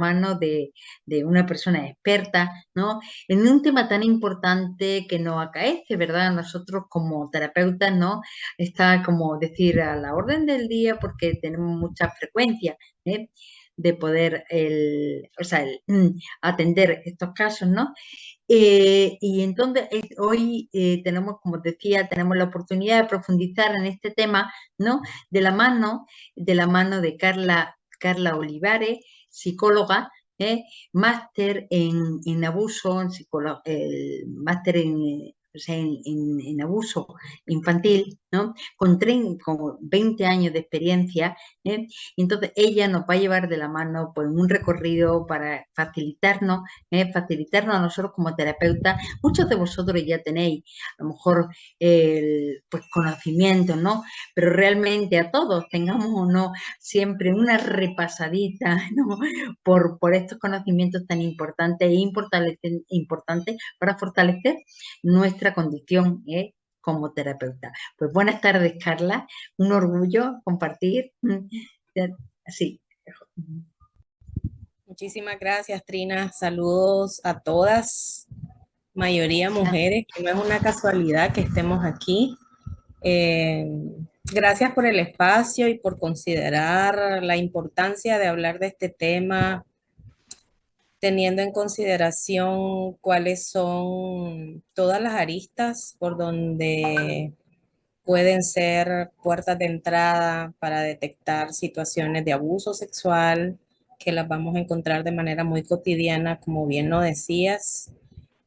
mano de una persona experta, ¿no? En un tema tan importante que nos acaece, ¿verdad? Nosotros como terapeutas, ¿no? Está como decir a la orden del día porque tenemos mucha frecuencia, ¿eh? De poder atender estos casos, ¿no? Y entonces hoy tenemos, como decía, tenemos la oportunidad de profundizar en este tema, ¿no? De la mano de Carla Olivares, psicóloga, máster en abuso, el máster o sea, en abuso infantil, ¿no? Con 20 años de experiencia, ¿eh? Entonces ella nos va a llevar de la mano pues, un recorrido para facilitarnos a nosotros como terapeutas. Muchos de vosotros ya tenéis a lo mejor pues, conocimientos, ¿no? Pero realmente a todos tengamos o no siempre una repasadita, ¿no? Por estos conocimientos tan importantes e importantes para fortalecer nuestra condición, como terapeuta. Pues buenas tardes, Carla. Un orgullo compartir. Sí. Muchísimas gracias, Trina. Saludos a todas, mayoría mujeres, que no es una casualidad que estemos aquí. Eh, Gracias por el espacio y por considerar la importancia de hablar de este tema, teniendo en consideración cuáles son todas las aristas por donde pueden ser puertas de entrada para detectar situaciones de abuso sexual, que las vamos a encontrar de manera muy cotidiana, como bien lo decías.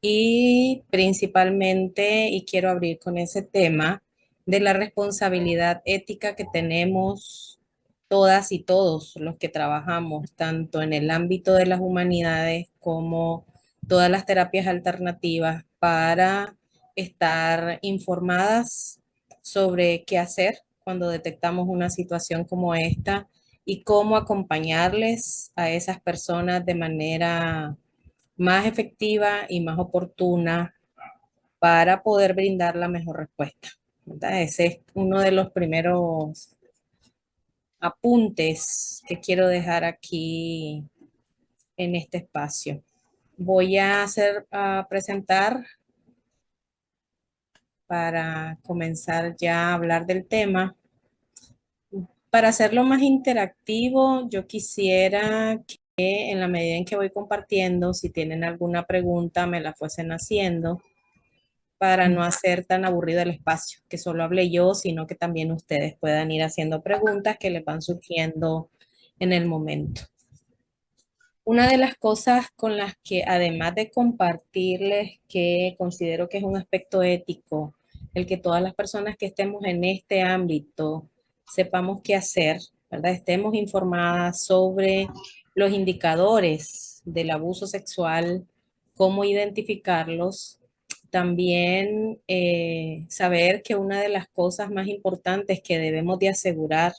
Y principalmente, y quiero abrir con ese tema, de la responsabilidad ética que tenemos todas y todos los que trabajamos, tanto en el ámbito de las humanidades como todas las terapias alternativas, para estar informadas sobre qué hacer cuando detectamos una situación como esta y cómo acompañarles a esas personas de manera más efectiva y más oportuna para poder brindar la mejor respuesta, ¿verdad? Ese es uno de los primeros apuntes que quiero dejar aquí en este espacio. Voy a presentar para comenzar ya a hablar del tema. Para hacerlo más interactivo, yo quisiera que en la medida en que voy compartiendo, si tienen alguna pregunta, me la fuesen haciendo para no hacer tan aburrido el espacio, que solo hable yo, sino que también ustedes puedan ir haciendo preguntas que les van surgiendo en el momento. Una de las cosas con las que, además de compartirles que considero que es un aspecto ético, el que todas las personas que estemos en este ámbito sepamos qué hacer, ¿verdad? Estemos informadas sobre los indicadores del abuso sexual, cómo identificarlos. También saber que una de las cosas más importantes que debemos de asegurar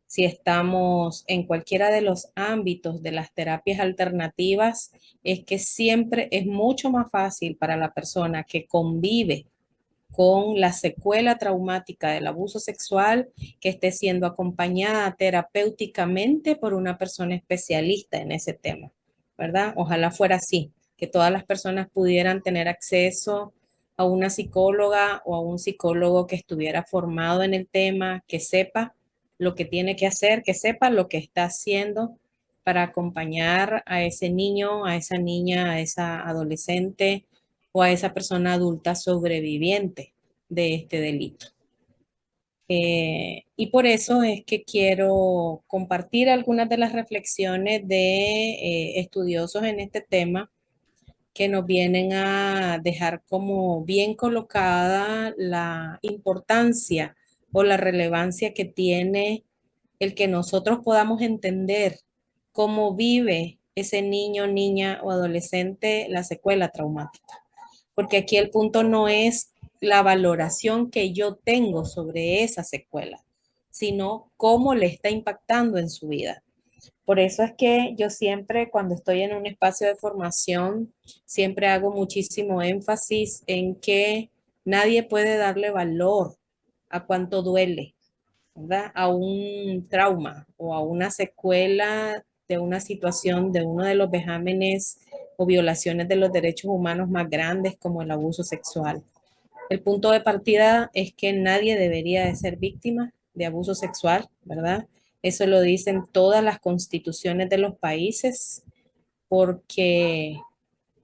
si estamos en cualquiera de los ámbitos de las terapias alternativas, es que siempre es mucho más fácil para la persona que convive con la secuela traumática del abuso sexual, que esté siendo acompañada terapéuticamente por una persona especialista en ese tema, ¿verdad? Ojalá fuera así, que todas las personas pudieran tener acceso a una psicóloga o a un psicólogo que estuviera formado en el tema, que sepa lo que tiene que hacer, que sepa lo que está haciendo para acompañar a ese niño, a esa niña, a esa adolescente o a esa persona adulta sobreviviente de este delito. Y por eso es que quiero compartir algunas de las reflexiones de estudiosos en este tema que nos vienen a dejar como bien colocada la importancia o la relevancia que tiene el que nosotros podamos entender cómo vive ese niño, niña o adolescente la secuela traumática. Porque aquí el punto no es la valoración que yo tengo sobre esa secuela, sino cómo le está impactando en su vida. Por eso es que yo siempre, cuando estoy en un espacio de formación, siempre hago muchísimo énfasis en que nadie puede darle valor a cuánto duele, ¿verdad? A un trauma o a una secuela de una situación, de uno de los vejámenes o violaciones de los derechos humanos más grandes como el abuso sexual. El punto de partida es que nadie debería de ser víctima de abuso sexual, ¿verdad? Eso lo dicen todas las constituciones de los países, porque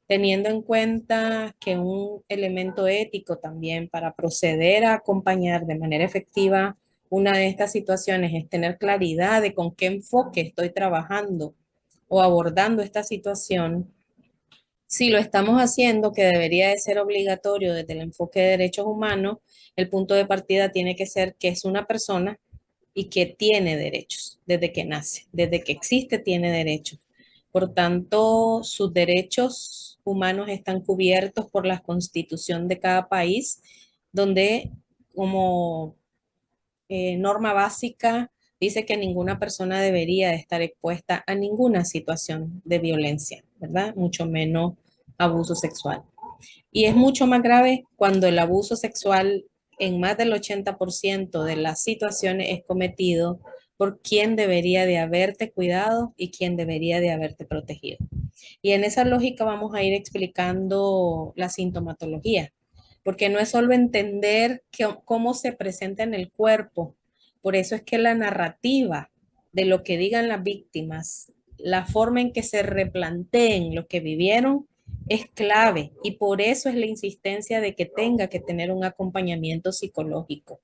teniendo en cuenta que un elemento ético también para proceder a acompañar de manera efectiva una de estas situaciones es tener claridad de con qué enfoque estoy trabajando o abordando esta situación. Si lo estamos haciendo, que debería de ser obligatorio desde el enfoque de derechos humanos, el punto de partida tiene que ser que es una persona y que tiene derechos desde que nace, desde que existe tiene derechos. Por tanto, sus derechos humanos están cubiertos por la constitución de cada país, donde como norma básica dice que ninguna persona debería estar expuesta a ninguna situación de violencia, ¿verdad? Mucho menos abuso sexual. Y es mucho más grave cuando el abuso sexual en más del 80% de las situaciones es cometido por quien debería de haberte cuidado y quien debería de haberte protegido. Y en esa lógica vamos a ir explicando la sintomatología, porque no es solo entender cómo se presenta en el cuerpo, por eso es que la narrativa de lo que digan las víctimas, la forma en que se replanteen lo que vivieron, es clave y por eso es la insistencia de que tenga que tener un acompañamiento psicológico,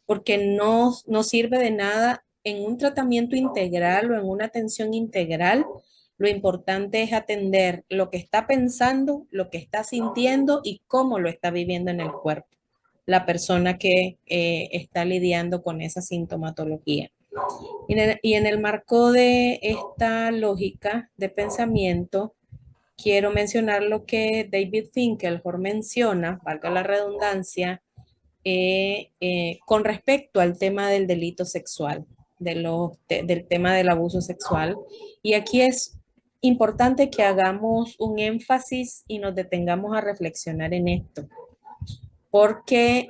porque no sirve de nada en un tratamiento integral o en una atención integral. Lo importante es atender lo que está pensando, lo que está sintiendo y cómo lo está viviendo en el cuerpo la persona que está lidiando con esa sintomatología. Y en el marco de esta lógica de pensamiento, quiero mencionar lo que David Finkelhor menciona, valga la redundancia, con respecto al tema del delito sexual, del tema del abuso sexual. Y aquí es importante que hagamos un énfasis y nos detengamos a reflexionar en esto, porque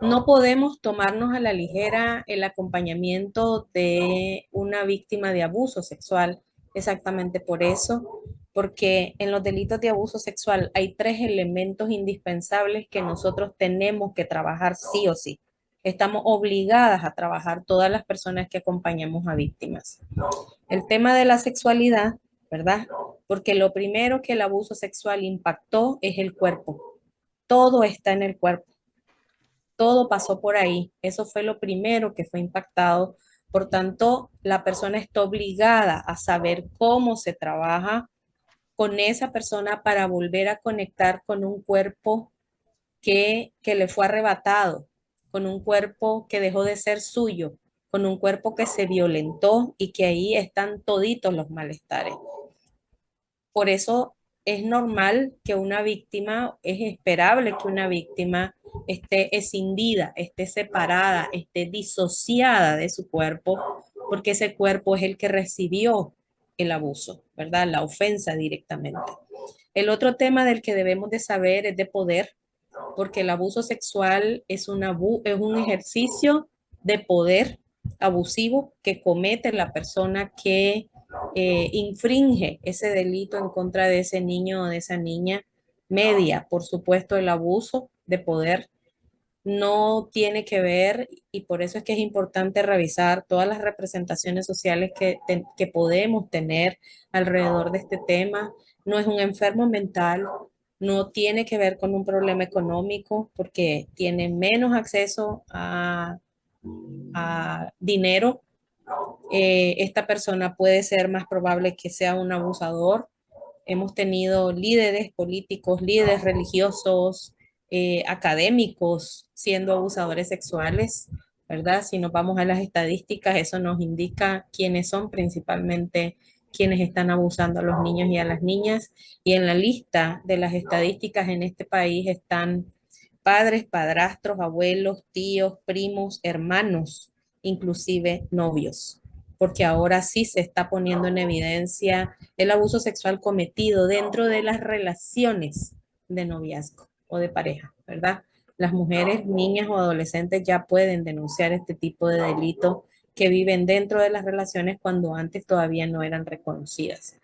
no podemos tomarnos a la ligera el acompañamiento de una víctima de abuso sexual, exactamente por eso, porque en los delitos de abuso sexual hay tres elementos indispensables que nosotros tenemos que trabajar sí o sí. Estamos obligadas a trabajar todas las personas que acompañamos a víctimas. El tema de la sexualidad, ¿verdad? Porque lo primero que el abuso sexual impactó es el cuerpo. Todo está en el cuerpo, todo pasó por ahí. Eso fue lo primero que fue impactado. Por tanto, la persona está obligada a saber cómo se trabaja con esa persona para volver a conectar con un cuerpo que le fue arrebatado, con un cuerpo que dejó de ser suyo, con un cuerpo que se violentó y que ahí están toditos los malestares. Por eso es normal que una víctima, es esperable que una víctima esté escindida, esté separada, esté disociada de su cuerpo, porque ese cuerpo es el que recibió el abuso, ¿verdad? La ofensa directamente. El otro tema del que debemos de saber es de poder, porque el abuso sexual es es un ejercicio de poder abusivo que comete la persona que infringe ese delito en contra de ese niño o de esa niña. Media, por supuesto, el abuso de poder no tiene que ver, y por eso es que es importante revisar todas las representaciones sociales que podemos tener alrededor de este tema. No es un enfermo mental, no tiene que ver con un problema económico, porque tiene menos acceso a dinero. Esta persona puede ser más probable que sea un abusador. Hemos tenido líderes políticos, líderes religiosos, académicos siendo abusadores sexuales, ¿verdad? Si nos vamos a las estadísticas, eso nos indica quiénes son principalmente quienes están abusando a los niños y a las niñas. Y en la lista de las estadísticas en este país están padres, padrastros, abuelos, tíos, primos, hermanos, inclusive novios, porque ahora sí se está poniendo en evidencia el abuso sexual cometido dentro de las relaciones de noviazgo o de pareja, ¿verdad? Las mujeres, niñas o adolescentes ya pueden denunciar este tipo de delito que viven dentro de las relaciones cuando antes todavía no eran reconocidas.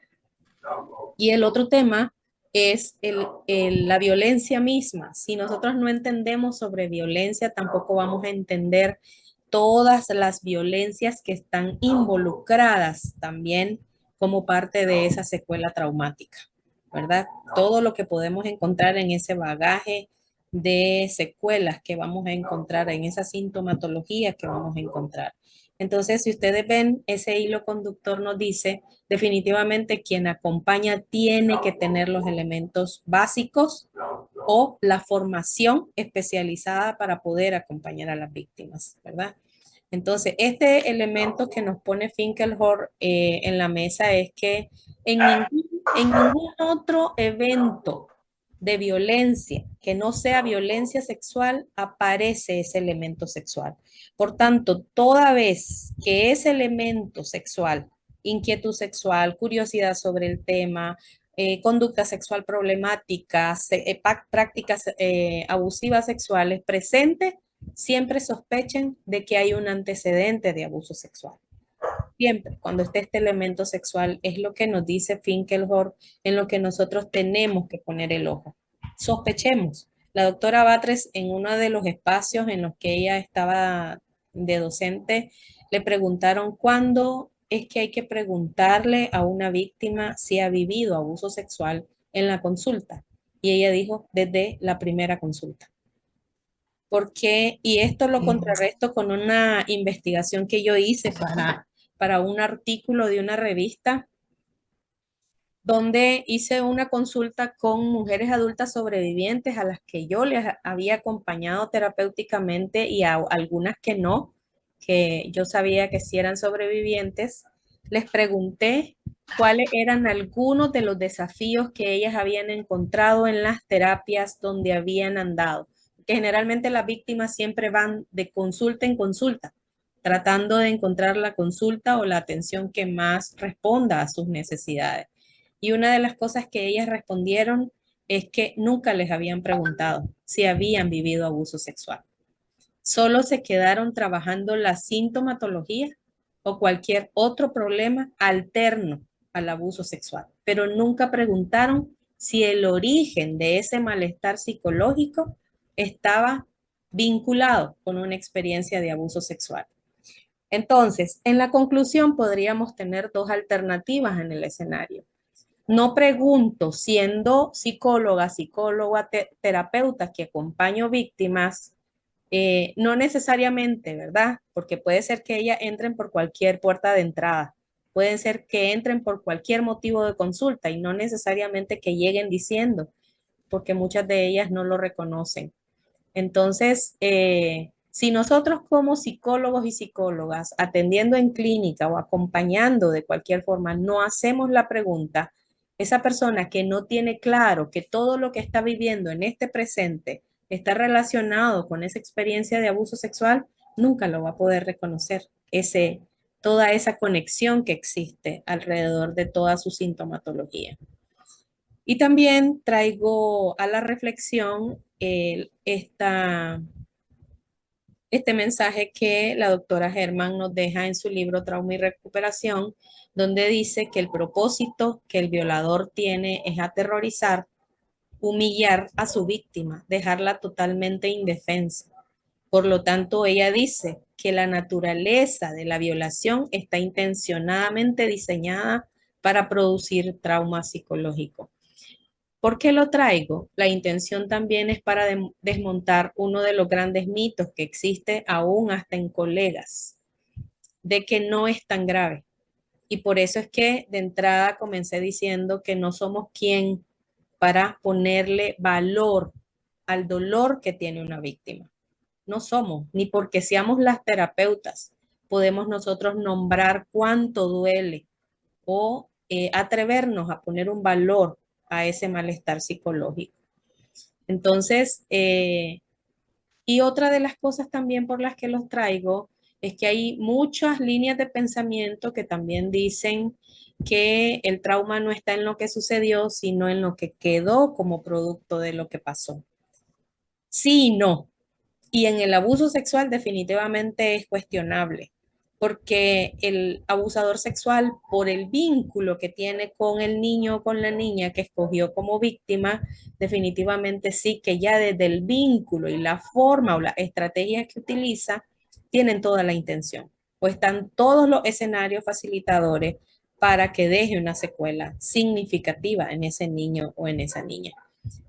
Y el otro tema es la violencia misma. Si nosotros no entendemos sobre violencia, tampoco vamos a entender todas las violencias que están involucradas también como parte de esa secuela traumática, ¿verdad? Todo lo que podemos encontrar en ese bagaje de secuelas que vamos a encontrar, en esa sintomatología que vamos a encontrar. Entonces, si ustedes ven, ese hilo conductor nos dice, definitivamente quien acompaña tiene que tener los elementos básicos o la formación especializada para poder acompañar a las víctimas, ¿verdad? Entonces, este elemento que nos pone Finkelhor en la mesa es que en ningún otro evento de violencia que no sea violencia sexual aparece ese elemento sexual. Por tanto, toda vez que ese elemento sexual, inquietud sexual, curiosidad sobre el tema, conducta sexual problemática, prácticas abusivas sexuales presentes, siempre sospechen de que hay un antecedente de abuso sexual. Siempre, cuando esté este elemento sexual, es lo que nos dice Finkelhor, en lo que nosotros tenemos que poner el ojo. Sospechemos. La doctora Batres, en uno de los espacios en los que ella estaba de docente, le preguntaron cuándo es que hay que preguntarle a una víctima si ha vivido abuso sexual en la consulta. Y ella dijo, desde la primera consulta. Porque, y esto lo contrarresto con una investigación que yo hice para un artículo de una revista donde hice una consulta con mujeres adultas sobrevivientes a las que yo les había acompañado terapéuticamente y a algunas que no, que yo sabía que sí eran sobrevivientes. Les pregunté cuáles eran algunos de los desafíos que ellas habían encontrado en las terapias donde habían andado. Que generalmente las víctimas siempre van de consulta en consulta, tratando de encontrar la consulta o la atención que más responda a sus necesidades. Y una de las cosas que ellas respondieron es que nunca les habían preguntado si habían vivido abuso sexual. Solo se quedaron trabajando la sintomatología o cualquier otro problema alterno al abuso sexual, pero nunca preguntaron si el origen de ese malestar psicológico estaba vinculado con una experiencia de abuso sexual. Entonces, en la conclusión podríamos tener dos alternativas en el escenario. No pregunto, siendo psicóloga, terapeuta que acompaño víctimas, no necesariamente, ¿verdad? Porque puede ser que ellas entren por cualquier puerta de entrada, pueden ser que entren por cualquier motivo de consulta y no necesariamente que lleguen diciendo, porque muchas de ellas no lo reconocen. Entonces, si nosotros como psicólogos y psicólogas, atendiendo en clínica o acompañando de cualquier forma, no hacemos la pregunta, esa persona que no tiene claro que todo lo que está viviendo en este presente está relacionado con esa experiencia de abuso sexual, nunca lo va a poder reconocer, toda esa conexión que existe alrededor de toda su sintomatología. Y también traigo a la reflexión este mensaje que la doctora Herman nos deja en su libro Trauma y Recuperación, donde dice que el propósito que el violador tiene es aterrorizar, humillar a su víctima, dejarla totalmente indefensa. Por lo tanto, ella dice que la naturaleza de la violación está intencionadamente diseñada para producir trauma psicológico. ¿Por qué lo traigo? La intención también es para desmontar uno de los grandes mitos que existe aún hasta en colegas, de que no es tan grave. Y por eso es que de entrada comencé diciendo que no somos quien para ponerle valor al dolor que tiene una víctima. No somos, ni porque seamos las terapeutas, podemos nosotros nombrar cuánto duele o atrevernos a poner un valor a ese malestar psicológico. Entonces, y otra de las cosas también por las que los traigo es que hay muchas líneas de pensamiento que también dicen que el trauma no está en lo que sucedió, sino en lo que quedó como producto de lo que pasó. Sí y no. Y en el abuso sexual definitivamente es cuestionable, porque el abusador sexual, por el vínculo que tiene con el niño o con la niña que escogió como víctima, definitivamente sí que ya desde el vínculo y la forma o las estrategias que utiliza, tienen toda la intención o están todos los escenarios facilitadores para que deje una secuela significativa en ese niño o en esa niña.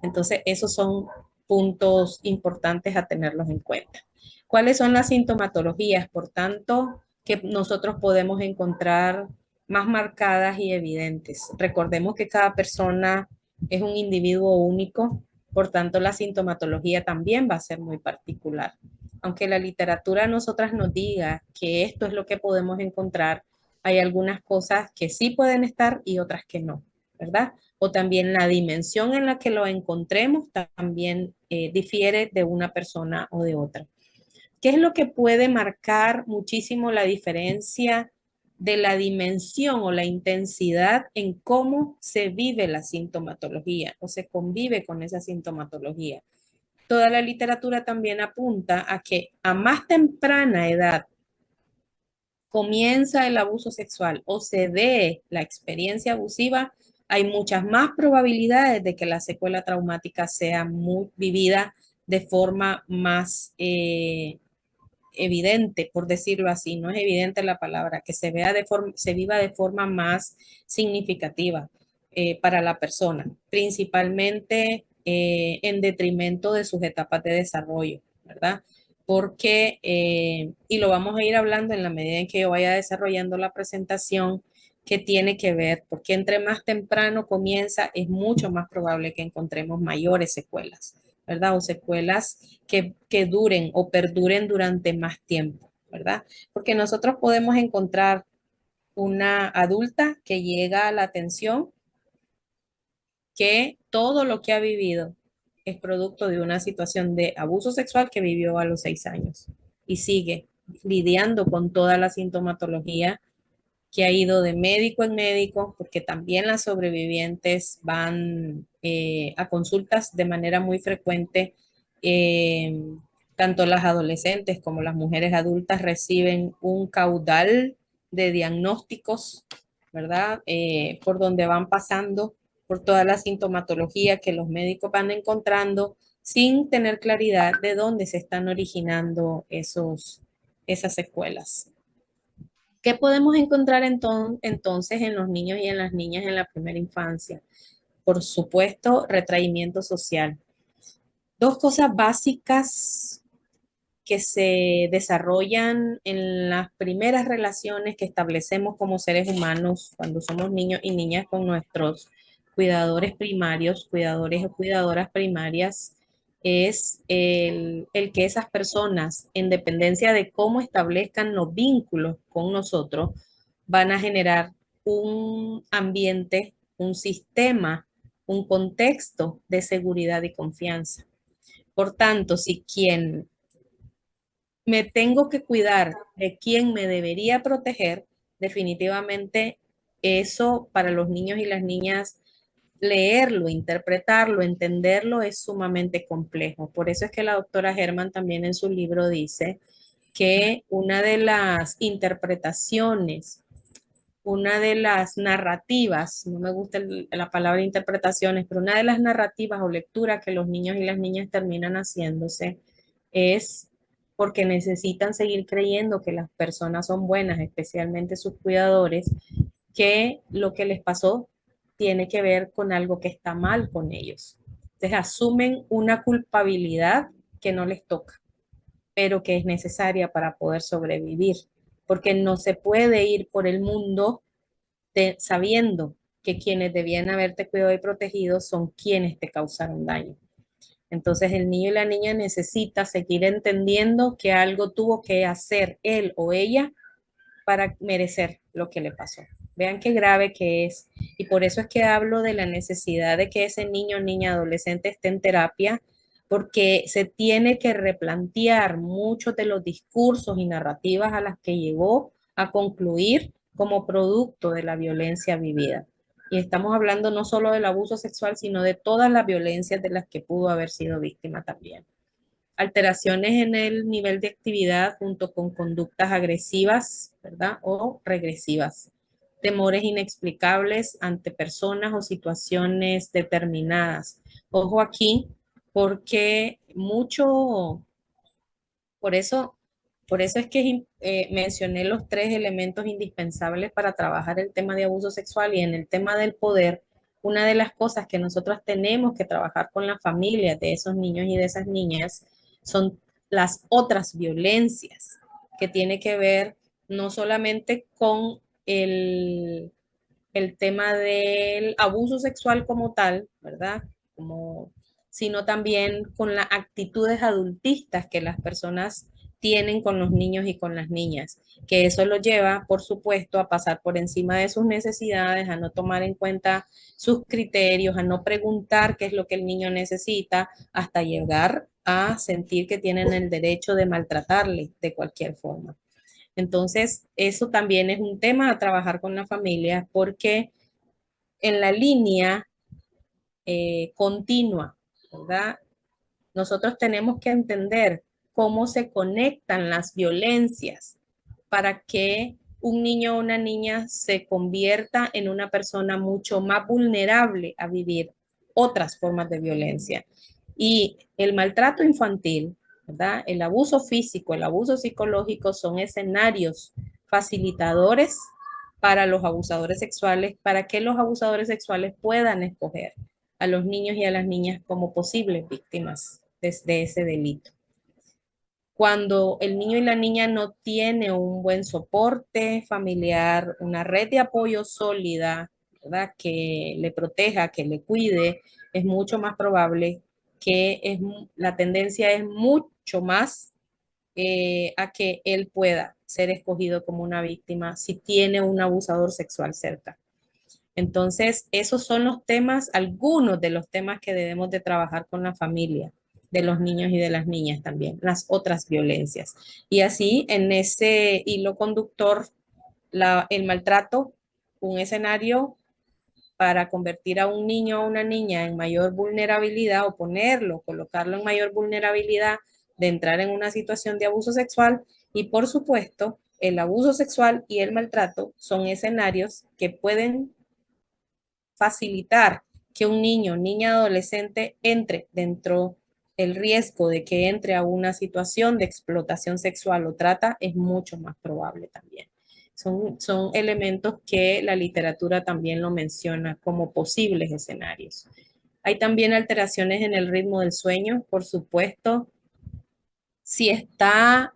Entonces, esos son puntos importantes a tenerlos en cuenta. ¿Cuáles son las sintomatologías, por tanto, que nosotros podemos encontrar más marcadas y evidentes? Recordemos que cada persona es un individuo único, por tanto, la sintomatología también va a ser muy particular. Aunque la literatura a nosotras nos diga que esto es lo que podemos encontrar, hay algunas cosas que sí pueden estar y otras que no, ¿verdad? O también la dimensión en la que lo encontremos también difiere de una persona o de otra. ¿Qué es lo que puede marcar muchísimo la diferencia de la dimensión o la intensidad en cómo se vive la sintomatología o se convive con esa sintomatología? Toda la literatura también apunta a que a más temprana edad comienza el abuso sexual o se dé la experiencia abusiva, hay muchas más probabilidades de que la secuela traumática sea muy vivida de forma más evidente, por decirlo así. No es evidente la palabra, que se vea de forma, se viva de forma más significativa para la persona, principalmente en detrimento de sus etapas de desarrollo, ¿verdad? Porque, y lo vamos a ir hablando en la medida en que yo vaya desarrollando la presentación, que tiene que ver, porque entre más temprano comienza, es mucho más probable que encontremos mayores secuelas, ¿verdad? O secuelas que duren o perduren durante más tiempo, ¿verdad? Porque nosotros podemos encontrar una adulta que llega a la atención que todo lo que ha vivido es producto de una situación de abuso sexual que vivió a los 6 años y sigue lidiando con toda la sintomatología que ha ido de médico en médico, porque también las sobrevivientes van a consultas de manera muy frecuente. eh, Tanto las adolescentes como las mujeres adultas reciben un caudal de diagnósticos, ¿verdad? Por donde van pasando por toda la sintomatología que los médicos van encontrando sin tener claridad de dónde se están originando esas secuelas. ¿Qué podemos encontrar entonces en los niños y en las niñas en la primera infancia? Por supuesto, retraimiento social. Dos cosas básicas que se desarrollan en las primeras relaciones que establecemos como seres humanos cuando somos niños y niñas con nuestros cuidadores primarios, cuidadores o cuidadoras primarias, es el que esas personas, en dependencia de cómo establezcan los vínculos con nosotros, van a generar un ambiente, un sistema, un contexto de seguridad y confianza. Por tanto, si quien me tengo que cuidar de quién me debería proteger, definitivamente eso para los niños y las niñas, leerlo, interpretarlo, entenderlo es sumamente complejo. Por eso es que la doctora Herman también en su libro dice que una de las interpretaciones, una de las narrativas, no me gusta la palabra interpretaciones, pero una de las narrativas o lecturas que los niños y las niñas terminan haciéndose es porque necesitan seguir creyendo que las personas son buenas, especialmente sus cuidadores, que lo que les pasó tiene que ver con algo que está mal con ellos. Entonces asumen una culpabilidad que no les toca, pero que es necesaria para poder sobrevivir, porque no se puede ir por el mundo sabiendo que quienes debían haberte cuidado y protegido son quienes te causaron daño. Entonces el niño y la niña necesita seguir entendiendo que algo tuvo que hacer él o ella para merecer lo que le pasó. Vean qué grave que es. Y por eso es que hablo de la necesidad de que ese niño, niña, adolescente esté en terapia, porque se tiene que replantear muchos de los discursos y narrativas a las que llegó a concluir como producto de la violencia vivida. Y estamos hablando no solo del abuso sexual, sino de todas las violencias de las que pudo haber sido víctima también. alteraciones en el nivel de actividad junto con conductas agresivas, ¿verdad? O regresivas, temores inexplicables ante personas o situaciones determinadas. Ojo aquí, porque mucho, por eso, por eso es que mencioné los tres elementos indispensables para trabajar el tema de abuso sexual y en el tema del poder. Una de las cosas que nosotros tenemos que trabajar con la familia de esos niños y de esas niñas son las otras violencias que tiene que ver no solamente con el tema del abuso sexual como tal, ¿verdad? Como, sino también con las actitudes adultistas que las personas tienen con los niños y con las niñas, que eso lo lleva, por supuesto, a pasar por encima de sus necesidades, a no tomar en cuenta sus criterios, a no preguntar qué es lo que el niño necesita, hasta llegar a sentir que tienen el derecho de maltratarle de cualquier forma. Entonces, eso también es un tema a trabajar con la familia porque en la línea continua, ¿verdad? Nosotros tenemos que entender cómo se conectan las violencias para que un niño o una niña se convierta en una persona mucho más vulnerable a vivir otras formas de violencia. Y el maltrato infantil, ¿verdad? El abuso físico, el abuso psicológico son escenarios facilitadores para los abusadores sexuales, para que los abusadores sexuales puedan escoger a los niños y a las niñas como posibles víctimas de ese delito. Cuando el niño y la niña no tiene un buen soporte familiar, una red de apoyo sólida, ¿verdad? Que le proteja, que le cuide, es mucho más probable que la tendencia es mucho más a que él pueda ser escogido como una víctima si tiene un abusador sexual cerca. Entonces, esos son los temas, algunos de los temas que debemos de trabajar con la familia, de los niños y de las niñas también, las otras violencias. Y así, en ese hilo conductor, el maltrato, un escenario para convertir a un niño o una niña en mayor vulnerabilidad o ponerlo, colocarlo en mayor vulnerabilidad de entrar en una situación de abuso sexual. Y por supuesto, el abuso sexual y el maltrato son escenarios que pueden facilitar que un niño, niña, adolescente entre dentro el riesgo de que entre a una situación de explotación sexual o trata es mucho más probable también. Son elementos que la literatura también lo menciona como posibles escenarios. Hay también alteraciones en el ritmo del sueño, por supuesto. Si está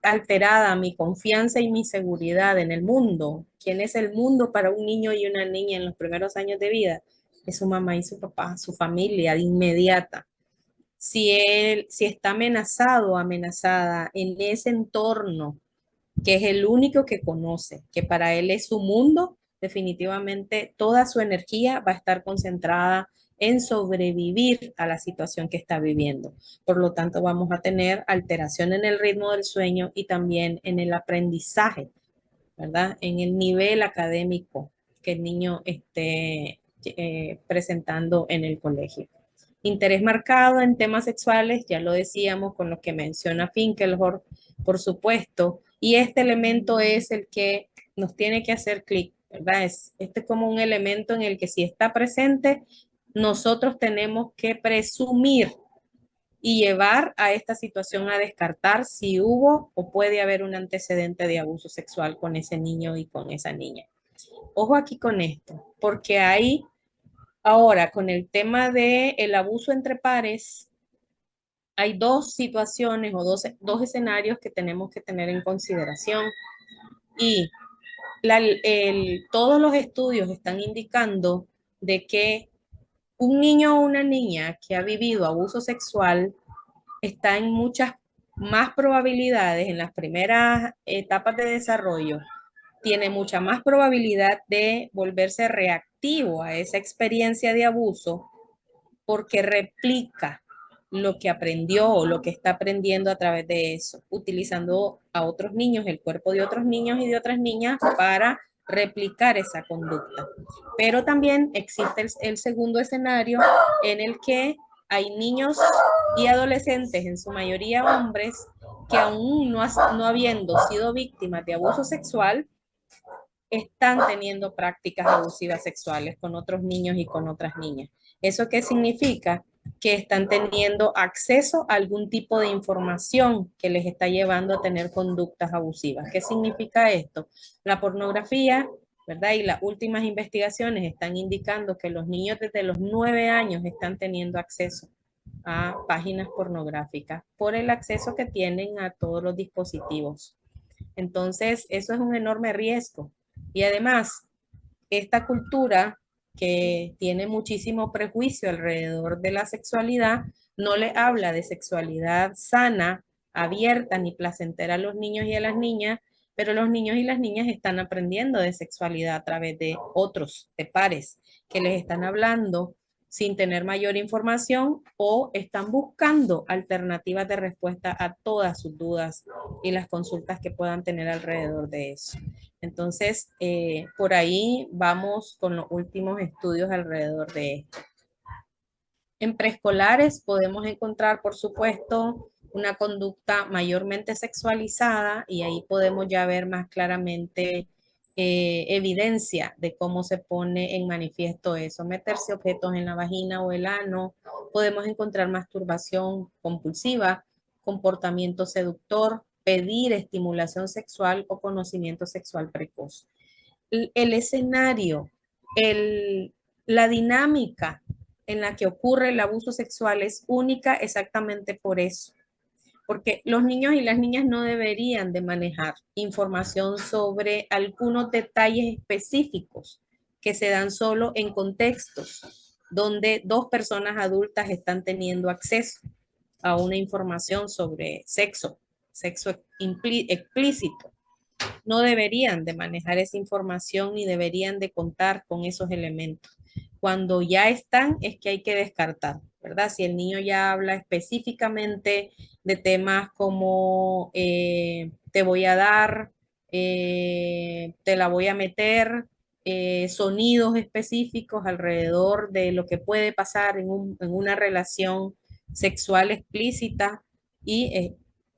alterada mi confianza y mi seguridad en el mundo, ¿quién es el mundo para un niño y una niña en los primeros años de vida? Es su mamá y su papá, su familia de inmediata. Si está amenazado o amenazada en ese entorno, que es el único que conoce, que para él es su mundo, definitivamente toda su energía va a estar concentrada en sobrevivir a la situación que está viviendo. Por lo tanto, vamos a tener alteración en el ritmo del sueño y también en el aprendizaje, ¿verdad? En el nivel académico que el niño esté presentando en el colegio. Interés marcado en temas sexuales, ya lo decíamos con lo que menciona Finkelhor, por supuesto, y este elemento es el que nos tiene que hacer clic, ¿verdad? Este es como un elemento en el que si está presente, nosotros tenemos que presumir y llevar a esta situación a descartar si hubo o puede haber un antecedente de abuso sexual con ese niño y con esa niña. Ojo aquí con esto, porque hay ahora con el tema del abuso entre pares, hay dos situaciones o dos escenarios que tenemos que tener en consideración y todos los estudios están indicando de que un niño o una niña que ha vivido abuso sexual está en muchas más probabilidades en las primeras etapas de desarrollo, tiene mucha más probabilidad de volverse reactivo a esa experiencia de abuso porque replica lo que aprendió o lo que está aprendiendo a través de eso, utilizando a otros niños, el cuerpo de otros niños y de otras niñas para replicar esa conducta. Pero también existe el segundo escenario en el que hay niños y adolescentes, en su mayoría hombres, que aún no habiendo sido víctimas de abuso sexual, están teniendo prácticas abusivas sexuales con otros niños y con otras niñas. ¿Eso qué significa? Que están teniendo acceso a algún tipo de información que les está llevando a tener conductas abusivas. ¿Qué significa esto? La pornografía, ¿verdad? Y las últimas investigaciones están indicando que los niños desde los 9 años están teniendo acceso a páginas pornográficas por el acceso que tienen a todos los dispositivos. Entonces, eso es un enorme riesgo. Y además, esta cultura que tiene muchísimo prejuicio alrededor de la sexualidad, no le habla de sexualidad sana, abierta ni placentera a los niños y a las niñas, pero los niños y las niñas están aprendiendo de sexualidad a través de otros, de pares, que les están hablando sin tener mayor información o están buscando alternativas de respuesta a todas sus dudas y las consultas que puedan tener alrededor de eso. Entonces, por ahí vamos con los últimos estudios alrededor de esto. En preescolares podemos encontrar, por supuesto, una conducta mayormente sexualizada y ahí podemos ya ver más claramente evidencia de cómo se pone en manifiesto eso. Meterse objetos en la vagina o el ano, podemos encontrar masturbación compulsiva, comportamiento seductor, pedir estimulación sexual o conocimiento sexual precoz. El escenario, el, la dinámica en la que ocurre el abuso sexual es única exactamente por eso, porque los niños y las niñas no deberían de manejar información sobre algunos detalles específicos que se dan solo en contextos donde dos personas adultas están teniendo acceso a una información sobre sexo, sexo explícito. No deberían de manejar esa información ni deberían de contar con esos elementos. Cuando ya están, es que hay que descartar, ¿verdad? Si el niño ya habla específicamente de temas como te voy a dar, te la voy a meter, sonidos específicos alrededor de lo que puede pasar en una relación sexual explícita y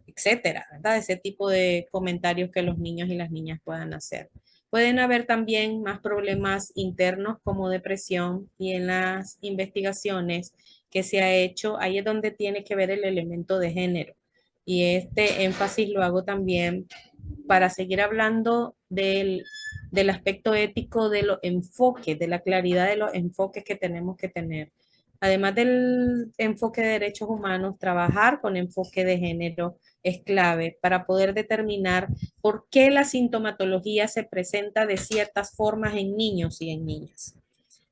etcétera, ¿verdad? Ese tipo de comentarios que los niños y las niñas puedan hacer. Pueden haber también más problemas internos como depresión y en las investigaciones que se ha hecho, ahí es donde tiene que ver el elemento de género. Y este énfasis lo hago también para seguir hablando del aspecto ético de los enfoques, de la claridad de los enfoques que tenemos que tener. Además del enfoque de derechos humanos, trabajar con enfoque de género es clave para poder determinar por qué la sintomatología se presenta de ciertas formas en niños y en niñas.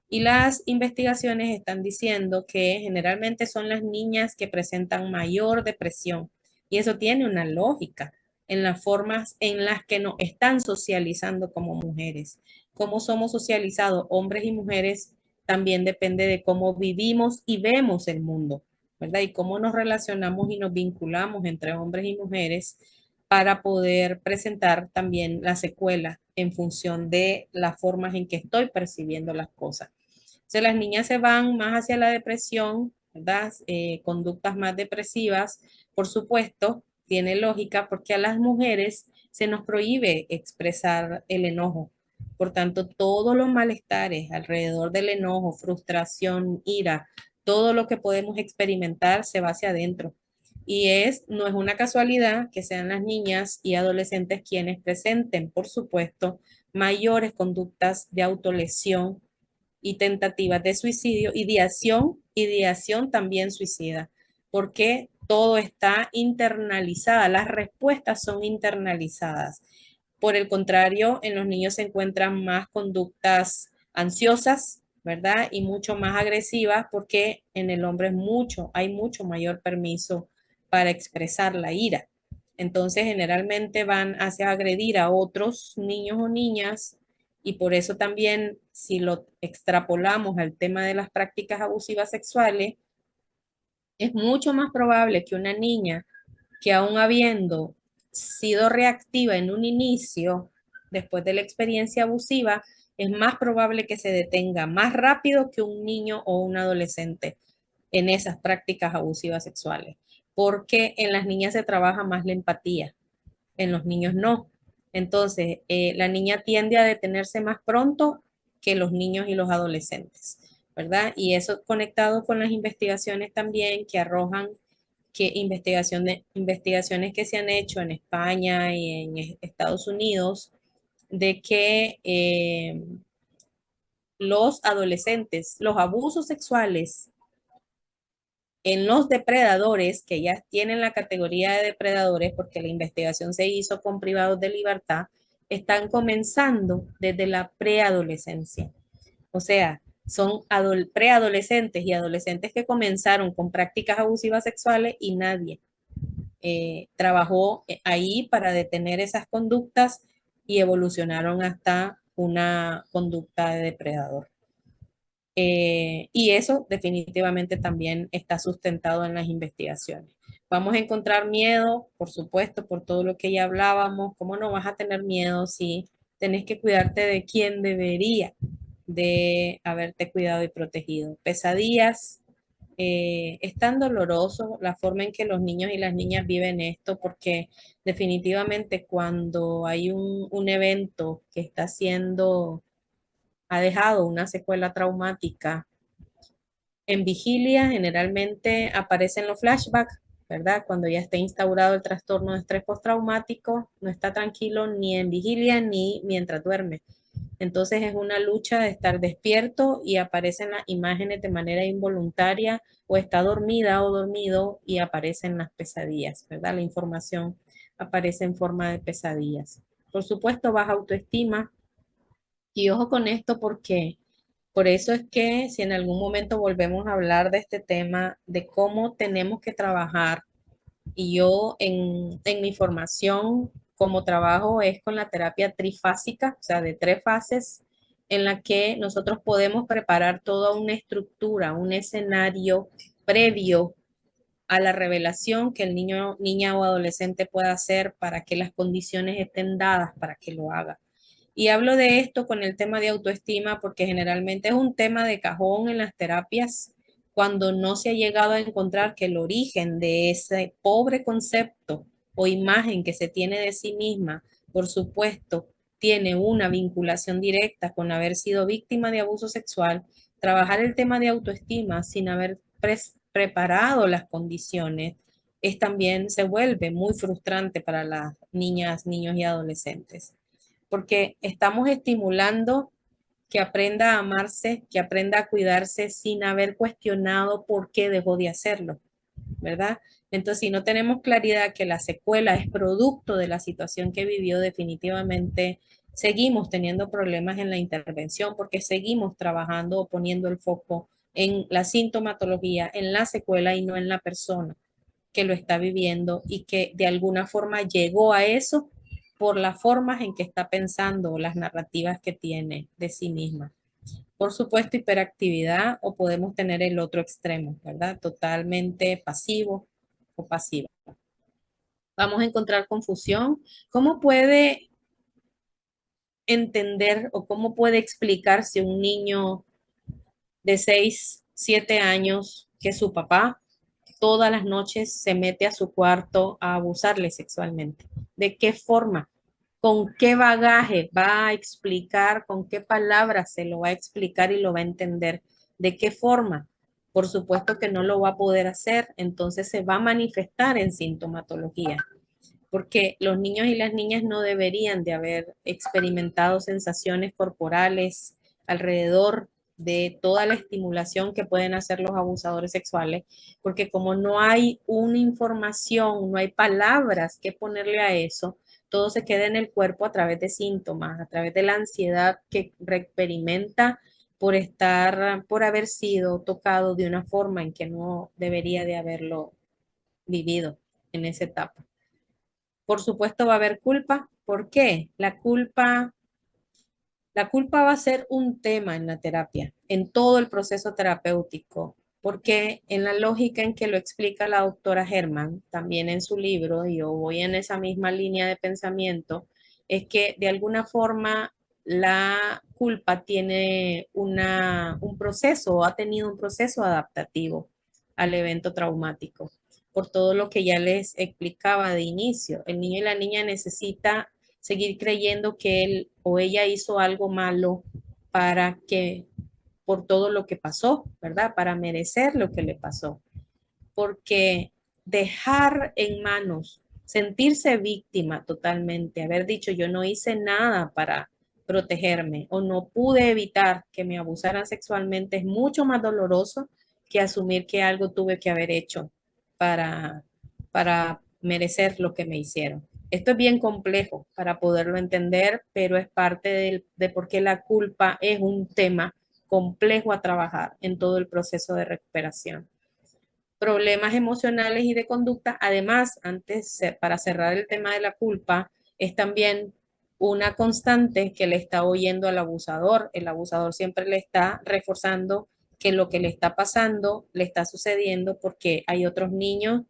Y las investigaciones están diciendo que generalmente son las niñas que presentan mayor depresión. Y eso tiene una lógica en las formas en las que nos están socializando como mujeres. Cómo somos socializados hombres y mujeres también depende de cómo vivimos y vemos el mundo, ¿verdad? Y cómo nos relacionamos y nos vinculamos entre hombres y mujeres para poder presentar también la secuela en función de las formas en que estoy percibiendo las cosas. Entonces, las niñas se van más hacia la depresión, ¿verdad? Conductas más depresivas, por supuesto, tiene lógica porque a las mujeres se nos prohíbe expresar el enojo. Por tanto, todos los malestares alrededor del enojo, frustración, ira, todo lo que podemos experimentar se va hacia adentro. Y no es una casualidad que sean las niñas y adolescentes quienes presenten, por supuesto, mayores conductas de autolesión y tentativas de suicidio, ideación también suicida, porque todo está internalizada, las respuestas son internalizadas. Por el contrario, en los niños se encuentran más conductas ansiosas, ¿verdad? Y mucho más agresivas porque en el hombre hay mucho mayor permiso para expresar la ira. Entonces, generalmente van hacia agredir a otros niños o niñas y por eso también, si lo extrapolamos al tema de las prácticas abusivas sexuales, es mucho más probable que una niña que aún habiendo sido reactiva en un inicio, después de la experiencia abusiva, es más probable que se detenga más rápido que un niño o un adolescente. en esas prácticas abusivas sexuales, porque en las niñas se trabaja más la empatía, en los niños no. Entonces, la niña tiende a detenerse más pronto que los niños y los adolescentes, ¿verdad? Y eso conectado con las investigaciones también que arrojan que investigaciones que se han hecho en España y en Estados Unidos, de que los adolescentes, los abusos sexuales en los depredadores, que ya tienen la categoría de depredadores porque la investigación se hizo con privados de libertad, están comenzando desde la preadolescencia. O sea, son preadolescentes y adolescentes que comenzaron con prácticas abusivas sexuales y nadie trabajó ahí para detener esas conductas y evolucionaron hasta una conducta de depredador. Y eso definitivamente también está sustentado en las investigaciones. Vamos a encontrar miedo, por supuesto, por todo lo que ya hablábamos. ¿Cómo no vas a tener miedo si tenés que cuidarte de quien debería de haberte cuidado y protegido? Pesadillas, es tan doloroso la forma en que los niños y las niñas viven esto, porque definitivamente cuando hay un evento que está siendo, ha dejado una secuela traumática, en vigilia generalmente aparecen los flashbacks, ¿verdad? Cuando ya está instaurado el trastorno de estrés postraumático, no está tranquilo ni en vigilia ni mientras duerme. Entonces es una lucha de estar despierto y aparecen las imágenes de manera involuntaria o está dormida o dormido y aparecen las pesadillas, ¿verdad? La información aparece en forma de pesadillas. Por supuesto, baja autoestima y ojo con esto porque por eso es que si en algún momento volvemos a hablar de este tema, de cómo tenemos que trabajar, y yo en mi formación como trabajo es con la terapia trifásica, o sea, de 3 fases, en la que nosotros podemos preparar toda una estructura, un escenario previo a la revelación que el niño, niña o adolescente pueda hacer para que las condiciones estén dadas para que lo haga. Y hablo de esto con el tema de autoestima porque generalmente es un tema de cajón en las terapias cuando no se ha llegado a encontrar que el origen de ese pobre concepto o imagen que se tiene de sí misma, por supuesto, tiene una vinculación directa con haber sido víctima de abuso sexual. Trabajar el tema de autoestima sin haber preparado las condiciones es también se vuelve muy frustrante para las niñas, niños y adolescentes porque estamos estimulando que aprenda a amarse, que aprenda a cuidarse sin haber cuestionado por qué dejó de hacerlo, ¿verdad? Entonces, si no tenemos claridad que la secuela es producto de la situación que vivió, definitivamente seguimos teniendo problemas en la intervención porque seguimos trabajando o poniendo el foco en la sintomatología, en la secuela y no en la persona que lo está viviendo y que de alguna forma llegó a eso por las formas en que está pensando o las narrativas que tiene de sí misma. Por supuesto, hiperactividad o podemos tener el otro extremo, ¿verdad? Totalmente pasivo o pasiva. Vamos a encontrar confusión. ¿Cómo puede entender o cómo puede explicarse un niño de 6, 7 años que su papá todas las noches se mete a su cuarto a abusarle sexualmente? ¿De qué forma? ¿Con qué bagaje va a explicar? ¿Con qué palabras se lo va a explicar y lo va a entender? ¿De qué forma? Por supuesto que no lo va a poder hacer, entonces se va a manifestar en sintomatología, porque los niños y las niñas no deberían de haber experimentado sensaciones corporales alrededor de toda la estimulación que pueden hacer los abusadores sexuales, porque como no hay una información, no hay palabras que ponerle a eso, todo se queda en el cuerpo a través de síntomas, a través de la ansiedad que experimenta por estar, por haber sido tocado de una forma en que no debería de haberlo vivido en esa etapa. Por supuesto va a haber culpa. ¿Por qué? La culpa va a ser un tema en la terapia, en todo el proceso terapéutico, porque en la lógica en que lo explica la doctora Herman, también en su libro, y yo voy en esa misma línea de pensamiento, es que de alguna forma la culpa tiene un proceso o ha tenido un proceso adaptativo. al evento traumático, por todo lo que ya les explicaba de inicio. El niño y la niña necesita seguir creyendo que él o ella hizo algo malo para que, por todo lo que pasó, ¿verdad? Para merecer lo que le pasó. Porque dejar en manos, sentirse víctima totalmente, haber dicho yo no hice nada para protegerme o no pude evitar que me abusaran sexualmente es mucho más doloroso que asumir que algo tuve que haber hecho para, para merecer lo que me hicieron. Esto es bien complejo para poderlo entender, pero es parte de por qué la culpa es un tema complejo a trabajar en todo el proceso de recuperación. Problemas emocionales y de conducta. Además, antes, para cerrar el tema de la culpa, es también una constante que le está oyendo al abusador. El abusador siempre le está reforzando que lo que le está pasando le está sucediendo porque hay otros niños.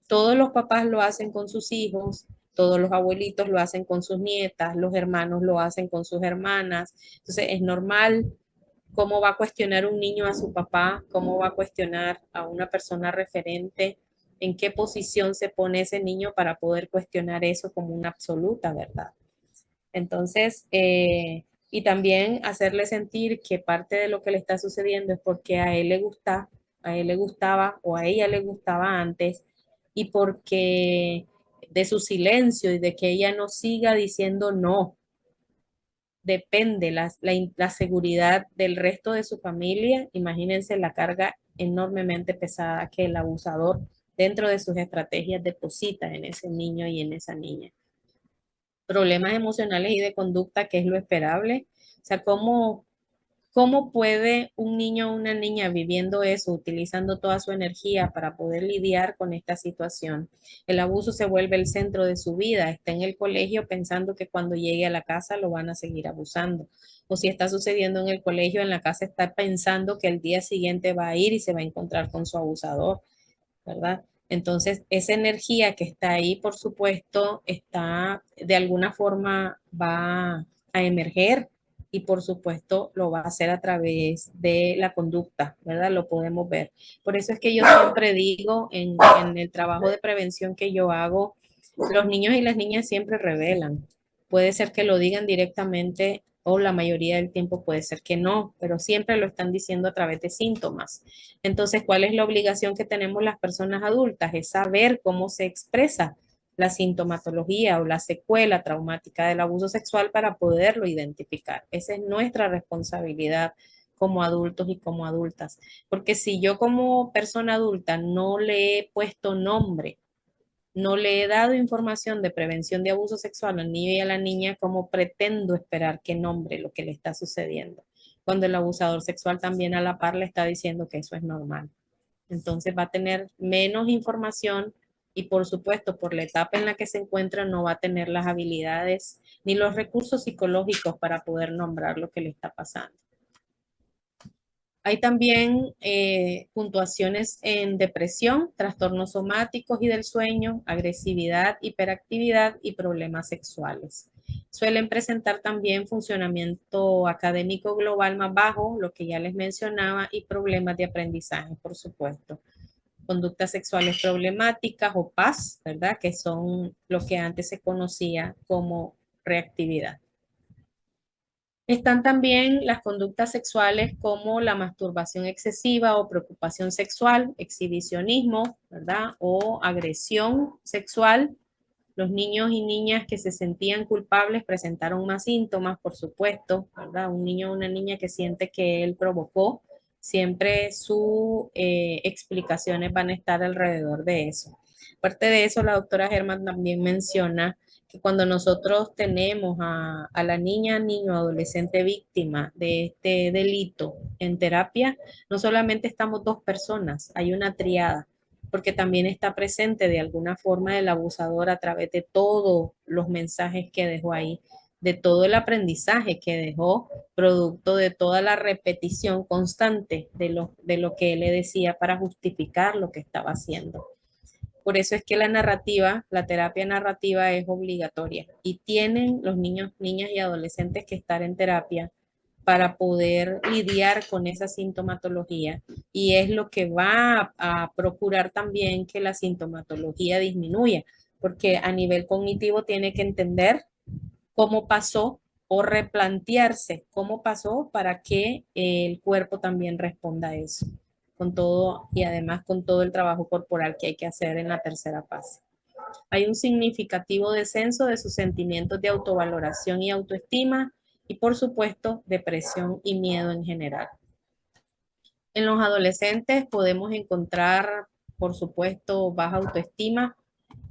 Todos los papás lo hacen con sus hijos, todos los abuelitos lo hacen con sus nietas, los hermanos lo hacen con sus hermanas. Entonces es normal. ¿Cómo va a cuestionar un niño a su papá? ¿Cómo va a cuestionar a una persona referente? ¿En qué posición se pone ese niño para poder cuestionar eso como una absoluta verdad? Entonces, y también hacerle sentir que parte de lo que le está sucediendo es porque a él le gusta, a él le gustaba o a ella le gustaba antes y porque de su silencio y de que ella no siga diciendo no, depende la seguridad del resto de su familia. Imagínense la carga enormemente pesada que el abusador dentro de sus estrategias deposita en ese niño y en esa niña. Problemas emocionales y de conducta, que es lo esperable. O sea, ¿cómo puede un niño o una niña viviendo eso, utilizando toda su energía para poder lidiar con esta situación? El abuso se vuelve el centro de su vida, está en el colegio pensando que cuando llegue a la casa lo van a seguir abusando. O si está sucediendo en el colegio, en la casa está pensando que el día siguiente va a ir y se va a encontrar con su abusador, ¿verdad? Entonces, esa energía que está ahí, por supuesto, está de alguna forma va a emerger y por supuesto lo va a hacer a través de la conducta, ¿verdad? Lo podemos ver. Por eso es que yo siempre digo en el trabajo de prevención que yo hago, los niños y las niñas siempre revelan. Puede ser que lo digan directamente o la mayoría del tiempo puede ser que no, pero siempre lo están diciendo a través de síntomas. Entonces, ¿cuál es la obligación que tenemos las personas adultas? Es saber cómo se expresa la sintomatología o la secuela traumática del abuso sexual para poderlo identificar. Esa es nuestra responsabilidad como adultos y como adultas. Porque si yo como persona adulta no le he puesto nombre, no le he dado información de prevención de abuso sexual al niño y a la niña, ¿cómo pretendo esperar que nombre lo que le está sucediendo? Cuando el abusador sexual también a la par le está diciendo que eso es normal. Entonces va a tener menos información y por supuesto por la etapa en la que se encuentra no va a tener las habilidades ni los recursos psicológicos para poder nombrar lo que le está pasando. Hay también puntuaciones en depresión, trastornos somáticos y del sueño, agresividad, hiperactividad y problemas sexuales. Suelen presentar también funcionamiento académico global más bajo, lo que ya les mencionaba, y problemas de aprendizaje, por supuesto. Conductas sexuales problemáticas o PAS, ¿verdad? Que son lo que antes se conocía como reactividad. Están también las conductas sexuales como la masturbación excesiva o preocupación sexual, exhibicionismo, ¿verdad? O agresión sexual. Los niños y niñas que se sentían culpables presentaron más síntomas, por supuesto, ¿verdad? Un niño o una niña que siente que él provocó, siempre sus explicaciones van a estar alrededor de eso. Aparte de eso, la doctora Germán también menciona que cuando nosotros tenemos a la niña, niño, adolescente víctima de este delito en terapia, no solamente estamos dos personas, hay una triada, porque también está presente de alguna forma el abusador a través de todos los mensajes que dejó ahí, de todo el aprendizaje que dejó, producto de toda la repetición constante de lo que él le decía para justificar lo que estaba haciendo. Por eso es que la narrativa, la terapia narrativa es obligatoria y tienen los niños, niñas y adolescentes que estar en terapia para poder lidiar con esa sintomatología y es lo que va a procurar también que la sintomatología disminuya, porque a nivel cognitivo tiene que entender cómo pasó o replantearse cómo pasó para que el cuerpo también responda a eso, con todo y además con todo el trabajo corporal que hay que hacer en la tercera fase. Hay un significativo descenso de sus sentimientos de autovaloración y autoestima y por supuesto depresión y miedo en general. En los adolescentes podemos encontrar, por supuesto, baja autoestima,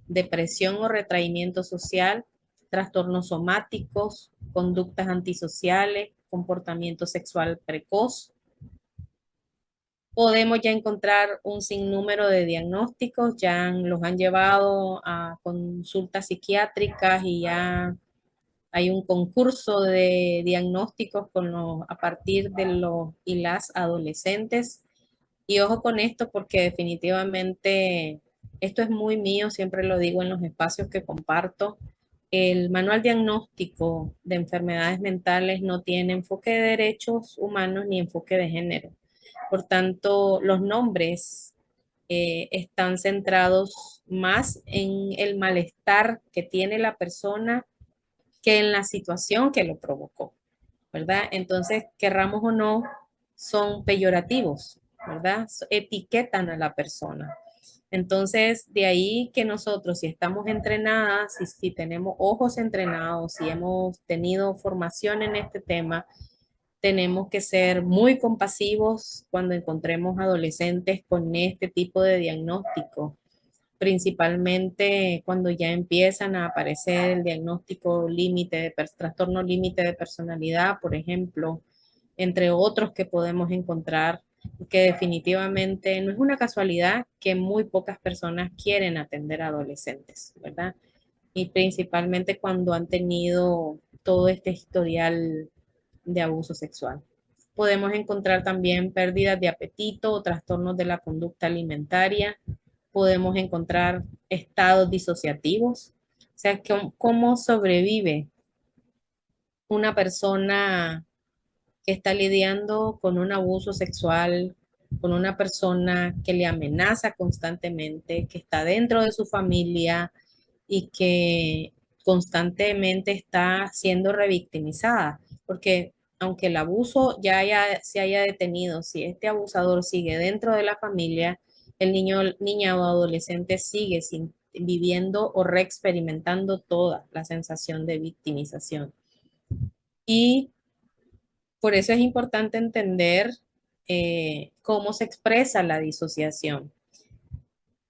depresión o retraimiento social, trastornos somáticos, conductas antisociales, comportamiento sexual precoz. Podemos ya encontrar un sinnúmero de diagnósticos, ya los han llevado a consultas psiquiátricas y ya hay un concurso de diagnósticos a partir de los y las adolescentes. Y ojo con esto porque definitivamente esto es muy mío, siempre lo digo en los espacios que comparto. El manual diagnóstico de enfermedades mentales no tiene enfoque de derechos humanos ni enfoque de género. Por tanto, los nombres están centrados más en el malestar que tiene la persona que en la situación que lo provocó, ¿verdad? Entonces, querramos o no, son peyorativos, ¿verdad? Etiquetan a la persona. Entonces, de ahí que nosotros, si estamos entrenadas, si tenemos ojos entrenados, si hemos tenido formación en este tema, tenemos que ser muy compasivos cuando encontremos adolescentes con este tipo de diagnóstico, principalmente cuando ya empiezan a aparecer el diagnóstico límite de trastorno límite de personalidad, por ejemplo, entre otros que podemos encontrar, que definitivamente no es una casualidad que muy pocas personas quieren atender a adolescentes, ¿verdad? Y principalmente cuando han tenido todo este historial de abuso sexual. Podemos encontrar también pérdidas de apetito o trastornos de la conducta alimentaria. Podemos encontrar estados disociativos. O sea, cómo sobrevive una persona que está lidiando con un abuso sexual, con una persona que le amenaza constantemente, que está dentro de su familia y que constantemente está siendo revictimizada, porque aunque el abuso se haya detenido, si este abusador sigue dentro de la familia, el niño, niña o adolescente sigue viviendo o reexperimentando toda la sensación de victimización. Y por eso es importante entender cómo se expresa la disociación.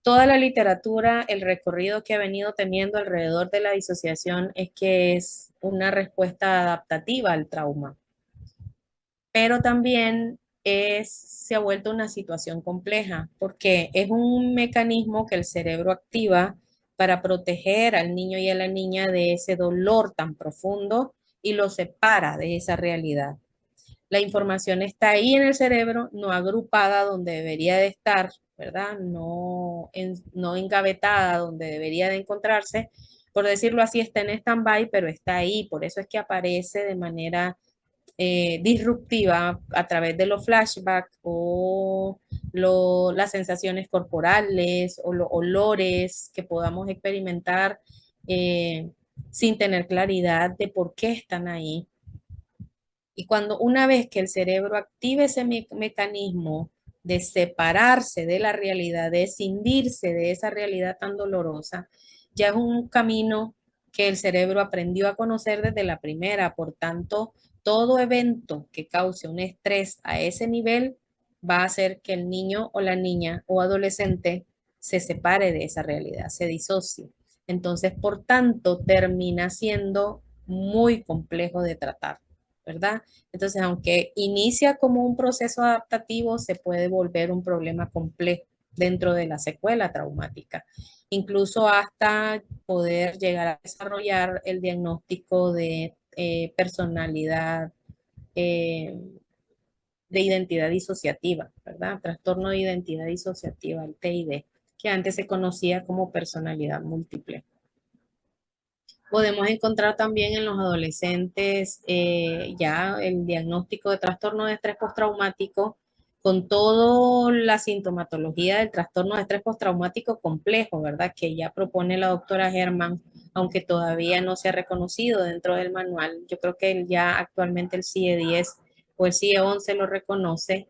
Toda la literatura, el recorrido que ha venido teniendo alrededor de la disociación es que es una respuesta adaptativa al trauma, pero también se ha vuelto una situación compleja porque es un mecanismo que el cerebro activa para proteger al niño y a la niña de ese dolor tan profundo y lo separa de esa realidad. La información está ahí en el cerebro, no agrupada donde debería de estar, ¿verdad? No engavetada donde debería de encontrarse. Por decirlo así, está en stand-by, pero está ahí. Por eso es que aparece de manera disruptiva a través de los flashbacks o las sensaciones corporales o los olores que podamos experimentar sin tener claridad de por qué están ahí. Y cuando una vez que el cerebro active ese mecanismo de separarse de la realidad, de escindirse de esa realidad tan dolorosa, ya es un camino que el cerebro aprendió a conocer desde la primera. Por tanto, todo evento que cause un estrés a ese nivel va a hacer que el niño o la niña o adolescente se separe de esa realidad, se disocie. Entonces, por tanto, termina siendo muy complejo de tratar, ¿verdad? Entonces, aunque inicia como un proceso adaptativo, se puede volver un problema complejo dentro de la secuela traumática, incluso hasta poder llegar a desarrollar el diagnóstico de personalidad, eh, de identidad disociativa, ¿verdad? Trastorno de identidad disociativa, el TID, que antes se conocía como personalidad múltiple. Podemos encontrar también en los adolescentes ya el diagnóstico de trastorno de estrés postraumático con toda la sintomatología del trastorno de estrés postraumático complejo, ¿verdad? Que ya propone la doctora Herman, aunque todavía no se ha reconocido dentro del manual. Yo creo que ya actualmente el CIE-10 o el CIE-11 lo reconoce.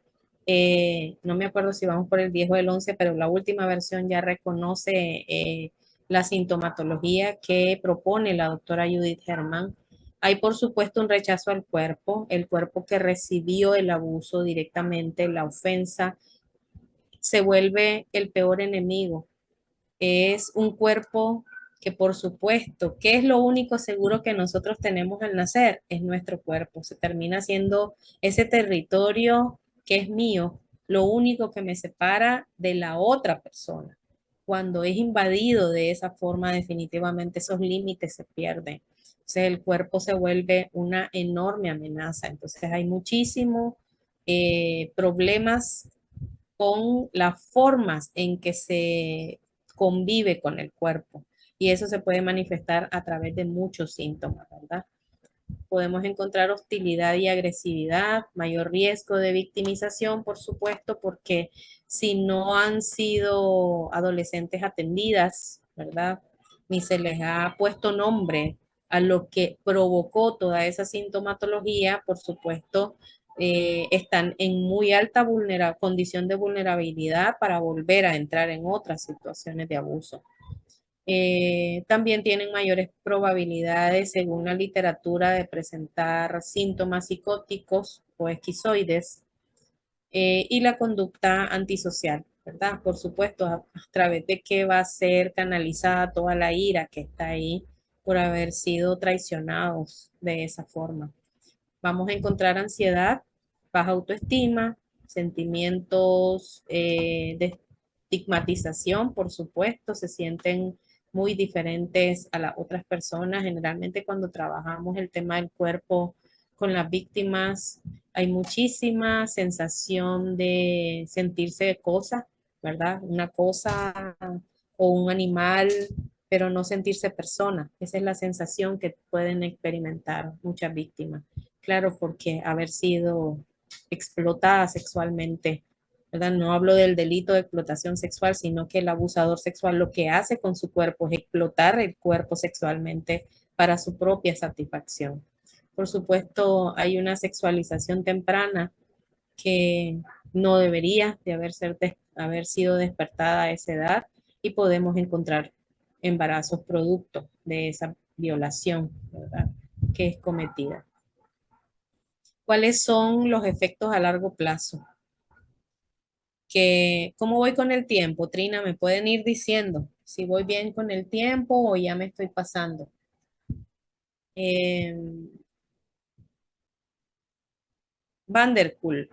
No me acuerdo si vamos por el 10 o el 11, pero la última versión ya reconoce la sintomatología que propone la doctora Judith Herman. Hay, por supuesto, un rechazo al cuerpo, el cuerpo que recibió el abuso directamente, la ofensa, se vuelve el peor enemigo. Es un cuerpo que, por supuesto, ¿qué es lo único seguro que nosotros tenemos al nacer? Es nuestro cuerpo. Se termina siendo ese territorio que es mío, lo único que me separa de la otra persona. Cuando es invadido de esa forma, definitivamente esos límites se pierden. Entonces el cuerpo se vuelve una enorme amenaza. Entonces hay muchísimos problemas con las formas en que se convive con el cuerpo. Y eso se puede manifestar a través de muchos síntomas, ¿verdad? Podemos encontrar hostilidad y agresividad, mayor riesgo de victimización, por supuesto, porque si no han sido adolescentes atendidas, ¿verdad? Ni se les ha puesto nombre a lo que provocó toda esa sintomatología, por supuesto, están en muy alta condición de vulnerabilidad para volver a entrar en otras situaciones de abuso. También tienen mayores probabilidades, según la literatura, de presentar síntomas psicóticos o esquizoides y la conducta antisocial, ¿verdad? Por supuesto, a través de que va a ser canalizada toda la ira que está ahí por haber sido traicionados de esa forma. Vamos a encontrar ansiedad, baja autoestima, sentimientos de estigmatización, por supuesto, se sienten muy diferentes a las otras personas. Generalmente cuando trabajamos el tema del cuerpo con las víctimas, hay muchísima sensación de sentirse cosa, ¿verdad? Una cosa o un animal, pero no sentirse persona. Esa es la sensación que pueden experimentar muchas víctimas. Claro, porque haber sido explotada sexualmente, ¿verdad? No hablo del delito de explotación sexual, sino que el abusador sexual lo que hace con su cuerpo es explotar el cuerpo sexualmente para su propia satisfacción. Por supuesto, hay una sexualización temprana que no debería de haber sido despertada a esa edad y podemos encontrar embarazos producto de esa violación, ¿verdad? Que es cometida. ¿Cuáles son los efectos a largo plazo? ¿Cómo voy con el tiempo? Trina, ¿me pueden ir diciendo si voy bien con el tiempo o ya me estoy pasando? Eh, Van der Kuel,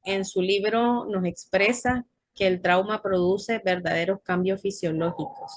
en su libro nos expresa que el trauma produce verdaderos cambios fisiológicos,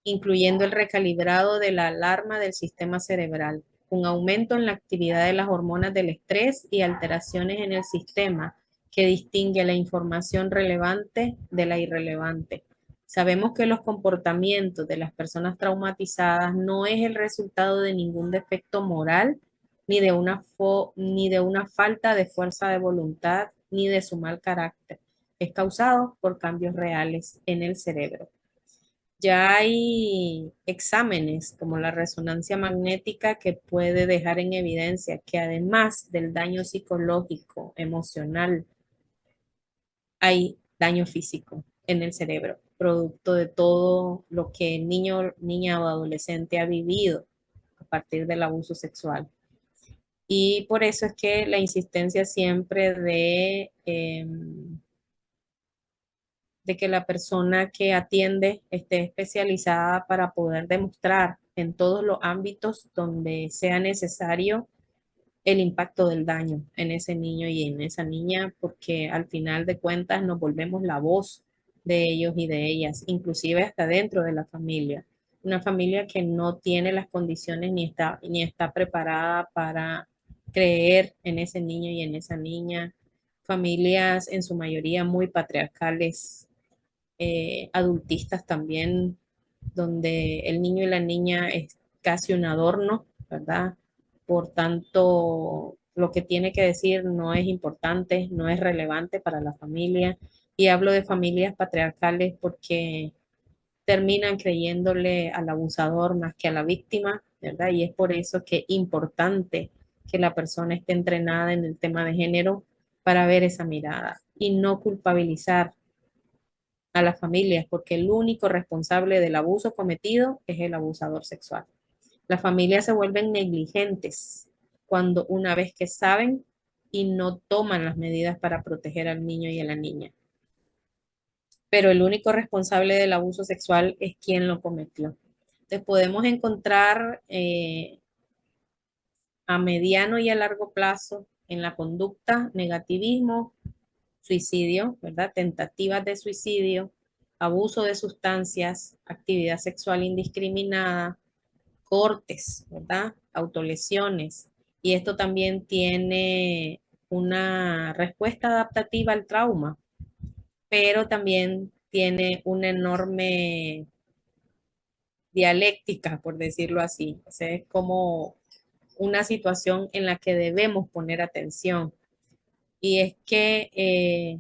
incluyendo el recalibrado de la alarma del sistema cerebral, un aumento en la actividad de las hormonas del estrés y alteraciones en el sistema que distingue la información relevante de la irrelevante. Sabemos que los comportamientos de las personas traumatizadas no es el resultado de ningún defecto moral, ni de una falta de fuerza de voluntad, ni de su mal carácter. Es causado por cambios reales en el cerebro. Ya hay exámenes como la resonancia magnética que puede dejar en evidencia que además del daño psicológico, emocional, hay daño físico en el cerebro, producto de todo lo que el niño, niña o adolescente ha vivido a partir del abuso sexual. Y por eso es que la insistencia siempre de que la persona que atiende esté especializada para poder demostrar en todos los ámbitos donde sea necesario el impacto del daño en ese niño y en esa niña, porque al final de cuentas nos volvemos la voz de ellos y de ellas, inclusive hasta dentro de la familia. Una familia que no tiene las condiciones ni está preparada para creer en ese niño y en esa niña. Familias en su mayoría muy patriarcales, adultistas también, donde el niño y la niña es casi un adorno, ¿verdad? Por tanto, lo que tiene que decir no es importante, no es relevante para la familia. Y hablo de familias patriarcales porque terminan creyéndole al abusador más que a la víctima, ¿verdad? Y es por eso que es importante que la persona esté entrenada en el tema de género para ver esa mirada y no culpabilizar a las familias, porque el único responsable del abuso cometido es el abusador sexual. Las familias se vuelven negligentes cuando una vez que saben y no toman las medidas para proteger al niño y a la niña. Pero el único responsable del abuso sexual es quien lo cometió. Entonces podemos encontrar a mediano y a largo plazo en la conducta negativismo, suicidio, ¿verdad? Tentativas de suicidio, abuso de sustancias, actividad sexual indiscriminada, cortes, ¿verdad? Autolesiones. Y esto también tiene una respuesta adaptativa al trauma, pero también tiene una enorme dialéctica, por decirlo así. O sea, es como una situación en la que debemos poner atención. Y es que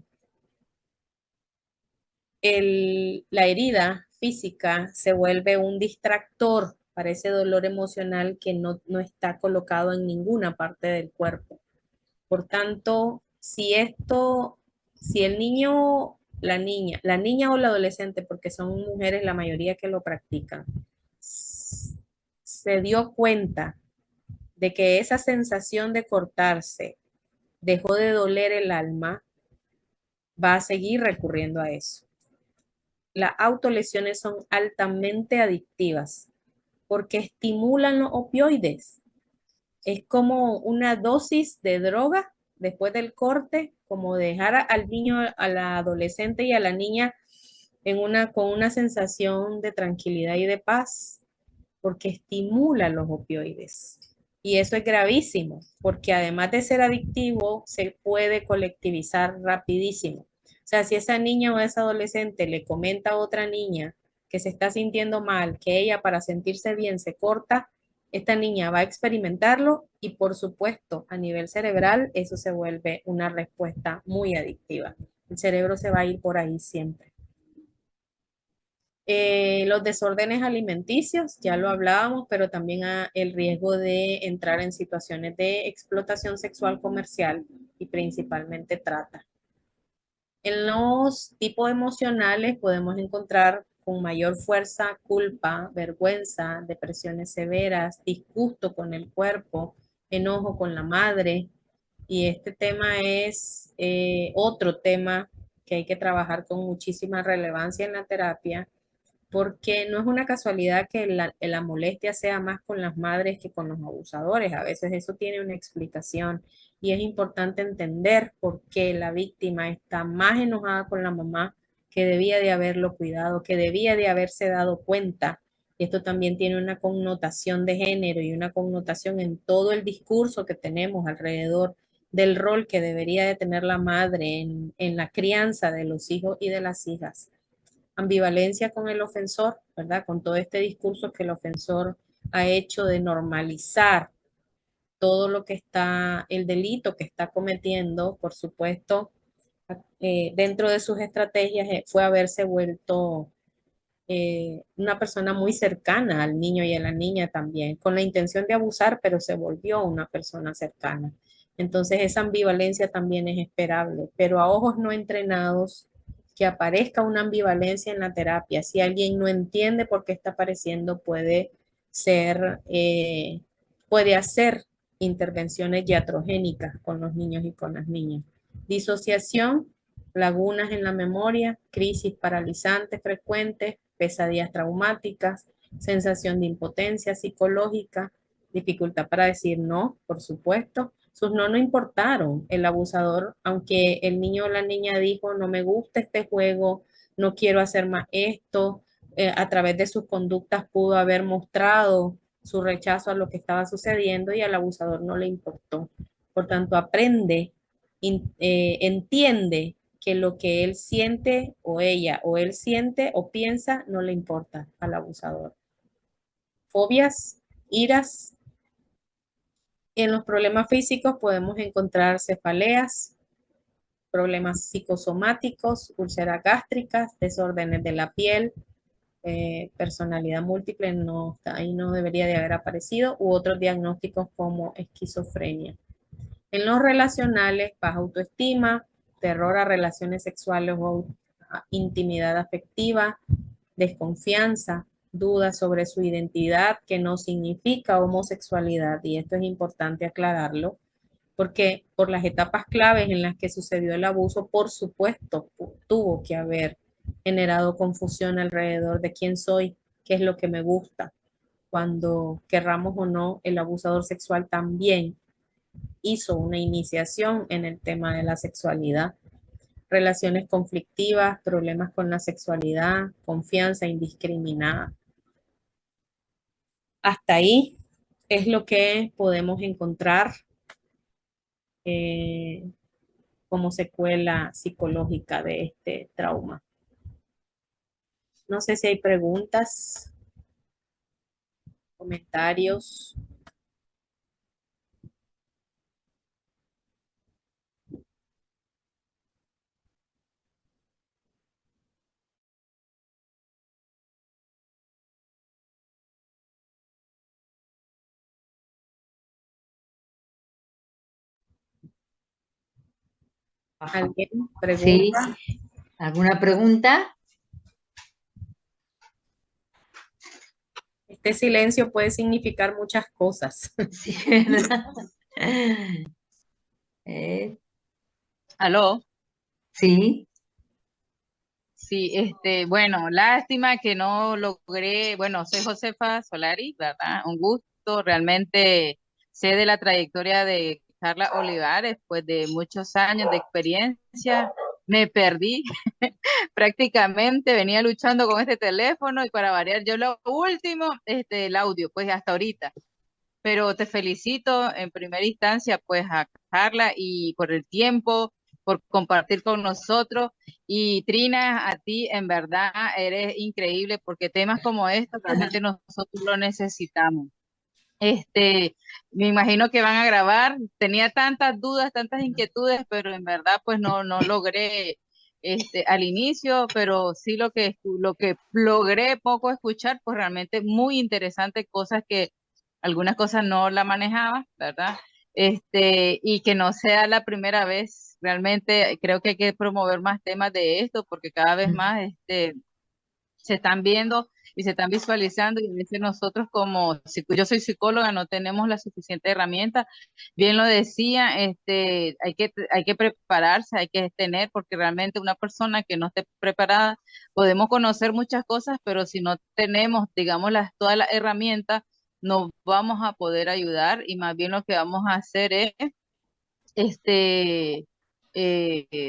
la herida física se vuelve un distractor para ese dolor emocional que no está colocado en ninguna parte del cuerpo. Por tanto, si el niño, la niña o la adolescente, porque son mujeres la mayoría que lo practican, se dio cuenta de que esa sensación de cortarse dejó de doler el alma, va a seguir recurriendo a eso. Las autolesiones son altamente adictivas porque estimulan los opioides. Es como una dosis de droga después del corte, como dejar al niño, a la adolescente y a la niña con una sensación de tranquilidad y de paz, porque estimula los opioides. Y eso es gravísimo, porque además de ser adictivo, se puede colectivizar rapidísimo. O sea, si esa niña o esa adolescente le comenta a otra niña que se está sintiendo mal, que ella para sentirse bien se corta, esta niña va a experimentarlo y por supuesto a nivel cerebral eso se vuelve una respuesta muy adictiva. El cerebro se va a ir por ahí siempre. Los desórdenes alimenticios, ya lo hablábamos, pero también el riesgo de entrar en situaciones de explotación sexual comercial y principalmente trata. En los tipos emocionales podemos encontrar con mayor fuerza culpa, vergüenza, depresiones severas, disgusto con el cuerpo, enojo con la madre. Y este tema es otro tema que hay que trabajar con muchísima relevancia en la terapia porque no es una casualidad que la molestia sea más con las madres que con los abusadores. A veces eso tiene una explicación y es importante entender por qué la víctima está más enojada con la mamá que debía de haberlo cuidado, que debía de haberse dado cuenta. Y esto también tiene una connotación de género y una connotación en todo el discurso que tenemos alrededor del rol que debería de tener la madre en la crianza de los hijos y de las hijas. Ambivalencia con el ofensor, ¿verdad? Con todo este discurso que el ofensor ha hecho de normalizar todo lo que está, el delito que está cometiendo, por supuesto, dentro de sus estrategias fue haberse vuelto una persona muy cercana al niño y a la niña también, con la intención de abusar, pero se volvió una persona cercana. Entonces esa ambivalencia también es esperable, pero a ojos no entrenados, que aparezca una ambivalencia en la terapia, si alguien no entiende por qué está apareciendo, ser, puede hacer intervenciones iatrogénicas con los niños y con las niñas. Disociación, lagunas en la memoria, crisis paralizantes frecuentes, pesadillas traumáticas, sensación de impotencia psicológica, dificultad para decir no, por supuesto. Sus no importaron. El abusador, aunque el niño o la niña dijo, no me gusta este juego, no quiero hacer más esto, a través de sus conductas pudo haber mostrado su rechazo a lo que estaba sucediendo y al abusador no le importó. Por tanto, aprende, entiende que lo que él siente o ella o él siente o piensa no le importa al abusador. Fobias, iras. En los problemas físicos podemos encontrar cefaleas, problemas psicosomáticos, úlceras gástricas, desórdenes de la piel, personalidad múltiple, no, ahí no debería de haber aparecido, u otros diagnósticos como esquizofrenia. En los relacionales, baja autoestima, terror a relaciones sexuales o a intimidad afectiva, desconfianza, dudas sobre su identidad, que no significa homosexualidad, y esto es importante aclararlo, porque por las etapas claves en las que sucedió el abuso, por supuesto, tuvo que haber generado confusión alrededor de quién soy, qué es lo que me gusta. Cuando querramos o no, el abusador sexual también hizo una iniciación en el tema de la sexualidad. Relaciones conflictivas, problemas con la sexualidad, confianza indiscriminada. Hasta ahí es lo que podemos encontrar eh, como secuela psicológica de este trauma. No sé si hay preguntas, comentarios. ¿Alguien Sí, pregunta? ¿alguna pregunta? Este silencio puede significar muchas cosas. Sí, ¿verdad? Eh, Aló, sí, sí, bueno, lástima que no logré, bueno, soy Josefa Solari, ¿verdad? Un gusto, realmente sé de la trayectoria de Carla Olivares, pues de muchos años de experiencia, me perdí prácticamente, venía luchando con este teléfono y para variar, yo lo último, el audio, pues hasta ahorita. Pero te felicito en primera instancia, pues a Carla y por el tiempo, por compartir con nosotros. Y Trina, a ti en verdad eres increíble porque temas como estos realmente nosotros lo necesitamos. Este, Me imagino que van a grabar. Tenía tantas dudas, tantas inquietudes, pero en verdad pues no logré al inicio, pero sí lo que logré poco escuchar, pues realmente muy interesante, cosas que algunas cosas no la manejaba, ¿verdad? Y que no sea la primera vez. Realmente creo que hay que promover más temas de esto porque cada vez más se están viendo y se están visualizando y a veces nosotros yo soy psicóloga, no tenemos la suficiente herramienta. Bien lo decía, hay que prepararse, hay que tener, porque realmente una persona que no esté preparada, podemos conocer muchas cosas, pero si no tenemos, digamos, todas las herramientas, no vamos a poder ayudar y más bien lo que vamos a hacer es este,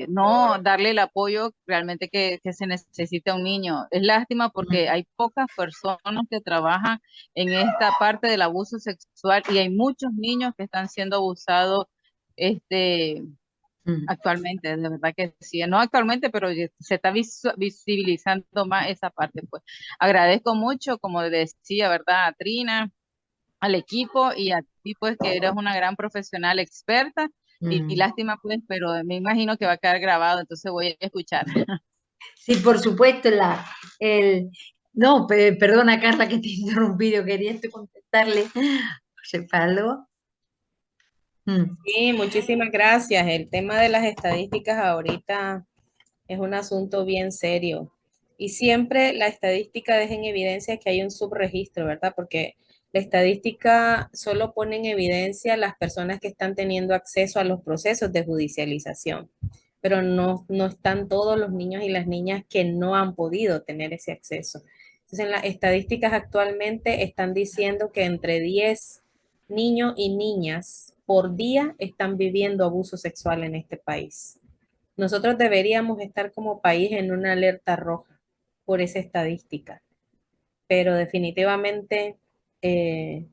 no darle el apoyo realmente que se necesita a un niño. Es lástima porque hay pocas personas que trabajan en esta parte del abuso sexual y hay muchos niños que están siendo abusados este, mm, actualmente, de verdad que sí, no actualmente, pero se está visibilizando más esa parte. Pues agradezco mucho, como decía, ¿verdad? A Trina, al equipo y a ti, pues, que eres una gran profesional experta. Y mm. lástima, pues, pero me imagino que va a quedar grabado, entonces voy a escuchar. Sí, por supuesto, no, perdona Carla que te he interrumpido, quería contestarle. ¿Sepa algo? Mm, Sí, muchísimas gracias. El tema de las estadísticas ahorita es un asunto bien serio. Y siempre la estadística deja en evidencia que hay un subregistro, ¿verdad? Porque la estadística solo pone en evidencia las personas que están teniendo acceso a los procesos de judicialización, pero no están todos los niños y las niñas que no han podido tener ese acceso. Entonces, en las estadísticas actualmente están diciendo que entre 10 niños y niñas por día están viviendo abuso sexual en este país. Nosotros deberíamos estar como país en una alerta roja por esa estadística, pero definitivamente, eh,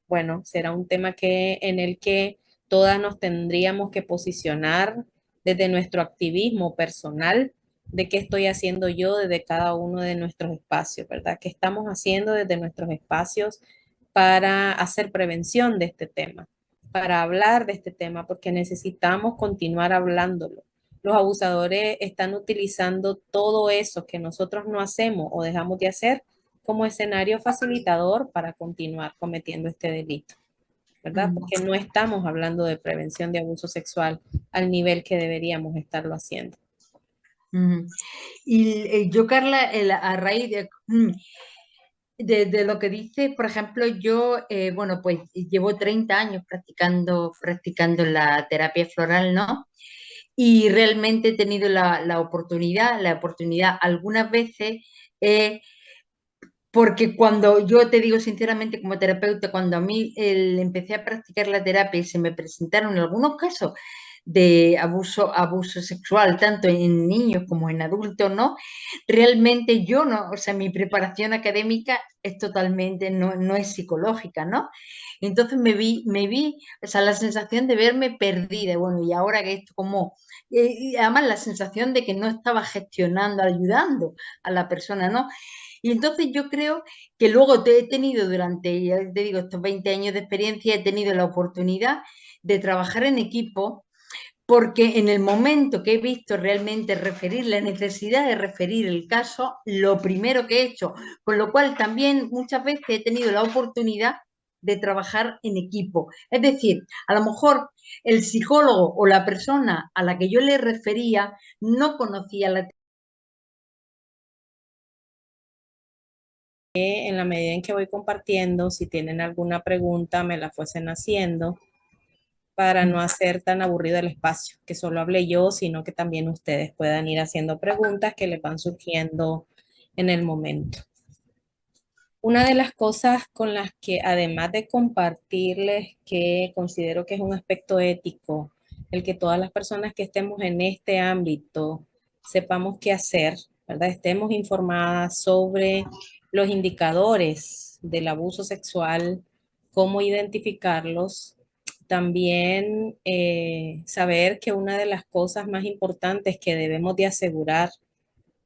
bueno, será un tema en el que todas nos tendríamos que posicionar desde nuestro activismo personal, de qué estoy haciendo yo desde cada uno de nuestros espacios, ¿verdad? ¿Qué estamos haciendo desde nuestros espacios para hacer prevención de este tema, para hablar de este tema, porque necesitamos continuar hablándolo? Los abusadores están utilizando todo eso que nosotros no hacemos o dejamos de hacer como escenario facilitador para continuar cometiendo este delito, ¿verdad? Porque no estamos hablando de prevención de abuso sexual al nivel que deberíamos estarlo haciendo. Y yo, Carla, a raíz de lo que dice, por ejemplo, yo, bueno, pues llevo 30 años practicando la terapia floral, ¿no? Y realmente he tenido la oportunidad algunas veces, porque cuando yo te digo sinceramente como terapeuta, cuando a mí empecé a practicar la terapia y se me presentaron algunos casos de abuso sexual, tanto en niños como en adultos, ¿no? Realmente yo no, o sea, mi preparación académica es totalmente, no es psicológica, ¿no? Entonces o sea, la sensación de verme perdida, bueno, y ahora que esto como, y además la sensación de que no estaba gestionando, ayudando a la persona, ¿no? Y entonces yo creo que luego te he tenido durante, ya te digo, estos 20 años de experiencia, he tenido la oportunidad de trabajar en equipo, porque en el momento que he visto realmente referir la necesidad de referir el caso, lo primero que he hecho, con lo cual también muchas veces he tenido la oportunidad de trabajar en equipo. Es decir, a lo mejor el psicólogo o la persona a la que yo le refería no conocía la En la medida en que voy compartiendo, si tienen alguna pregunta, me la fuesen haciendo para no hacer tan aburrido el espacio, que solo hable yo, sino que también ustedes puedan ir haciendo preguntas que les van surgiendo en el momento. Una de las cosas con las que, además de compartirles que considero que es un aspecto ético, el que todas las personas que estemos en este ámbito sepamos qué hacer, ¿verdad? Estemos informadas sobre los indicadores del abuso sexual, cómo identificarlos. También saber que una de las cosas más importantes que debemos de asegurar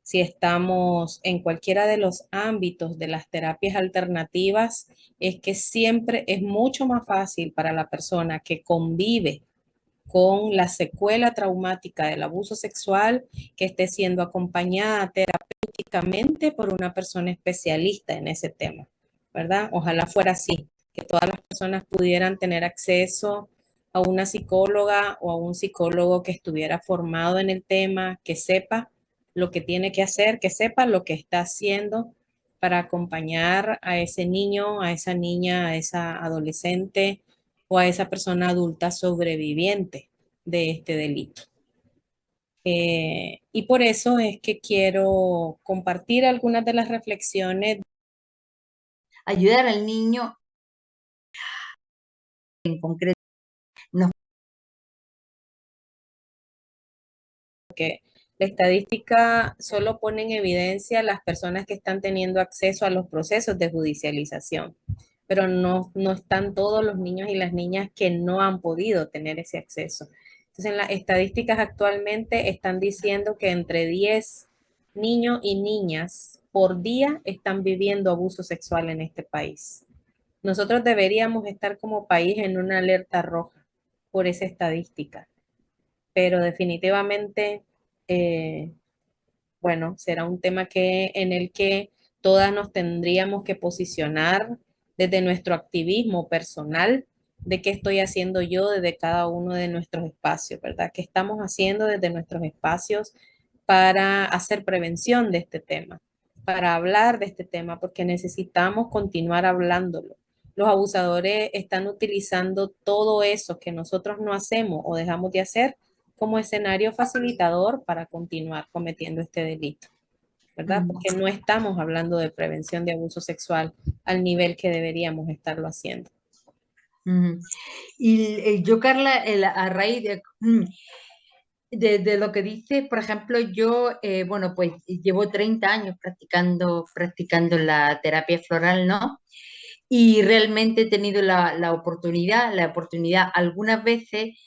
si estamos en cualquiera de los ámbitos de las terapias alternativas, es que siempre es mucho más fácil para la persona que convive con la secuela traumática del abuso sexual que esté siendo acompañada terapéuticamente por una persona especialista en ese tema, ¿verdad? Ojalá fuera así, que todas las personas pudieran tener acceso a una psicóloga o a un psicólogo que estuviera formado en el tema, que sepa lo que tiene que hacer, que sepa lo que está haciendo para acompañar a ese niño, a esa niña, a esa adolescente o a esa persona adulta sobreviviente de este delito. Y por eso es que quiero compartir algunas de las reflexiones. ayudar al niño en concreto. No. Que la estadística solo pone en evidencia las personas que están teniendo acceso a los procesos de judicialización, pero no están todos los niños y las niñas que no han podido tener ese acceso. Entonces, en las estadísticas actualmente están diciendo que entre 10 niños y niñas por día están viviendo abuso sexual en este país. Nosotros deberíamos estar como país en una alerta roja por esa estadística, pero definitivamente, eh, bueno, será un tema en el que todas nos tendríamos que posicionar desde nuestro activismo personal, de qué estoy haciendo yo desde cada uno de nuestros espacios, ¿verdad? ¿Qué estamos haciendo desde nuestros espacios para hacer prevención de este tema, para hablar de este tema, porque necesitamos continuar hablándolo? Los abusadores están utilizando todo eso que nosotros no hacemos o dejamos de hacer como escenario facilitador para continuar cometiendo este delito, ¿verdad? Porque no estamos hablando de prevención de abuso sexual al nivel que deberíamos estarlo haciendo. Y yo, Carla, a raíz de lo que dice, por ejemplo, yo, bueno, pues llevo 30 años practicando la terapia floral, ¿no? Y realmente he tenido la oportunidad algunas veces,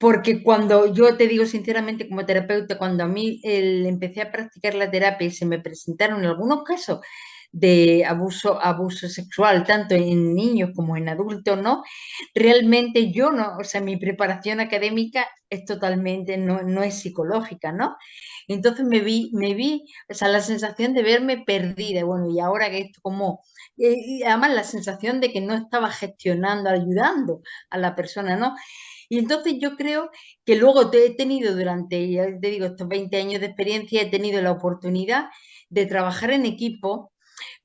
porque cuando yo te digo sinceramente como terapeuta, cuando a mí empecé a practicar la terapia y se me presentaron algunos casos de abuso sexual, tanto en niños como en adultos, ¿no? Realmente yo no, o sea, mi preparación académica es totalmente, no es psicológica, ¿no? Entonces o sea, la sensación de verme perdida, bueno, y ahora que esto como, y además la sensación de que no estaba gestionando, ayudando a la persona, ¿no? Y entonces yo creo que luego he tenido durante, ya te digo, estos 20 años de experiencia, he tenido la oportunidad de trabajar en equipo,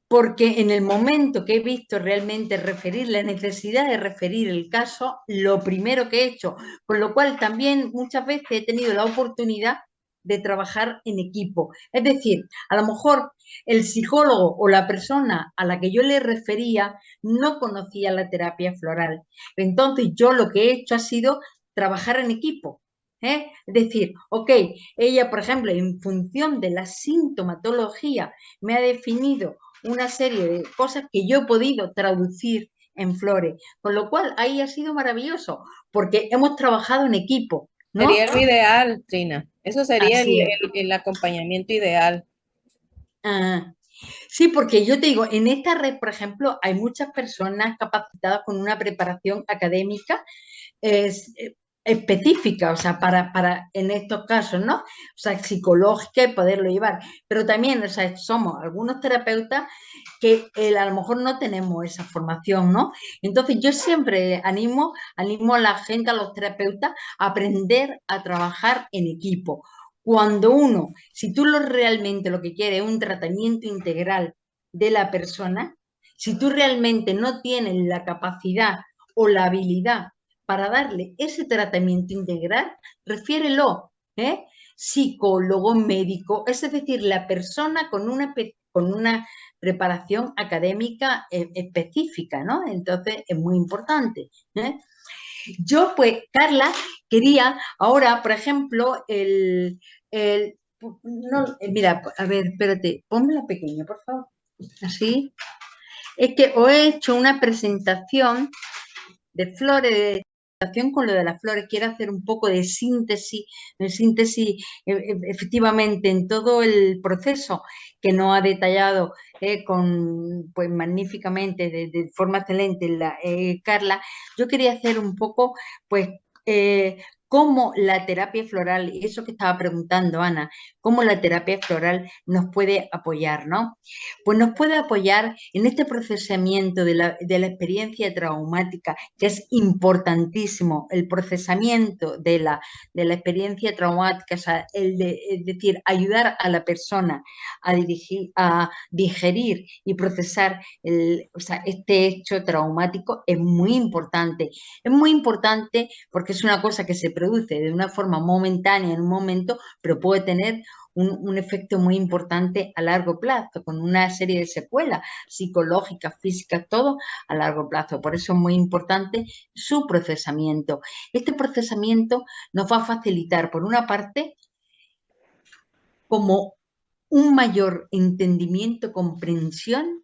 porque en el momento que he visto realmente referir la necesidad de referir el caso, lo primero que he hecho, con lo cual también muchas veces he tenido la oportunidad de trabajar en equipo. Es decir, a lo mejor el psicólogo o la persona a la que yo le refería no conocía la terapia floral. Entonces yo lo que he hecho ha sido trabajar en equipo. ¿Eh? Es decir, ok, ella, por ejemplo, en función de la sintomatología, me ha definido una serie de cosas que yo he podido traducir en flores, con lo cual ahí ha sido maravilloso, porque hemos trabajado en equipo, ¿no? Sería lo ideal, Trina. Eso sería Así es. el acompañamiento ideal. Ah, sí, porque yo te digo, en esta red, por ejemplo, hay muchas personas capacitadas con una preparación académica es, específica, o sea, para en estos casos, ¿no? O sea, psicológica y poderlo llevar. Pero también, o sea, somos algunos terapeutas que a lo mejor no tenemos esa formación, ¿no? Entonces yo siempre animo a la gente, a los terapeutas, a aprender a trabajar en equipo. Cuando si tú realmente lo que quieres es un tratamiento integral de la persona, si tú realmente no tienes la capacidad o la habilidad para darle ese tratamiento integral, refiérelo, ¿eh? Psicólogo, médico, es decir, la persona con una preparación académica específica, ¿no? Entonces es muy importante. ¿Eh? Yo, pues, Carla, quería ahora, por ejemplo, no, mira, a ver, espérate, ponmela pequeña, por favor. Así. Es que os he hecho una presentación de flores, con lo de las flores, quiero hacer un poco de síntesis efectivamente en todo el proceso que nos ha detallado pues magníficamente, de forma excelente Carla. Yo quería hacer un poco, pues, cómo la terapia floral, y eso que estaba preguntando Ana, cómo la terapia floral nos puede apoyar, ¿no? Pues nos puede apoyar en este procesamiento de la experiencia traumática, que es importantísimo, el procesamiento de la experiencia traumática, o sea, es decir, ayudar a la persona a digerir y procesar o sea, este hecho traumático es muy importante. Es muy importante porque es una cosa que se produce de una forma momentánea en un momento, pero puede tener un efecto muy importante a largo plazo, con una serie de secuelas psicológicas, físicas, todo a largo plazo. Por eso es muy importante su procesamiento. Este procesamiento nos va a facilitar, por una parte, como un mayor entendimiento, comprensión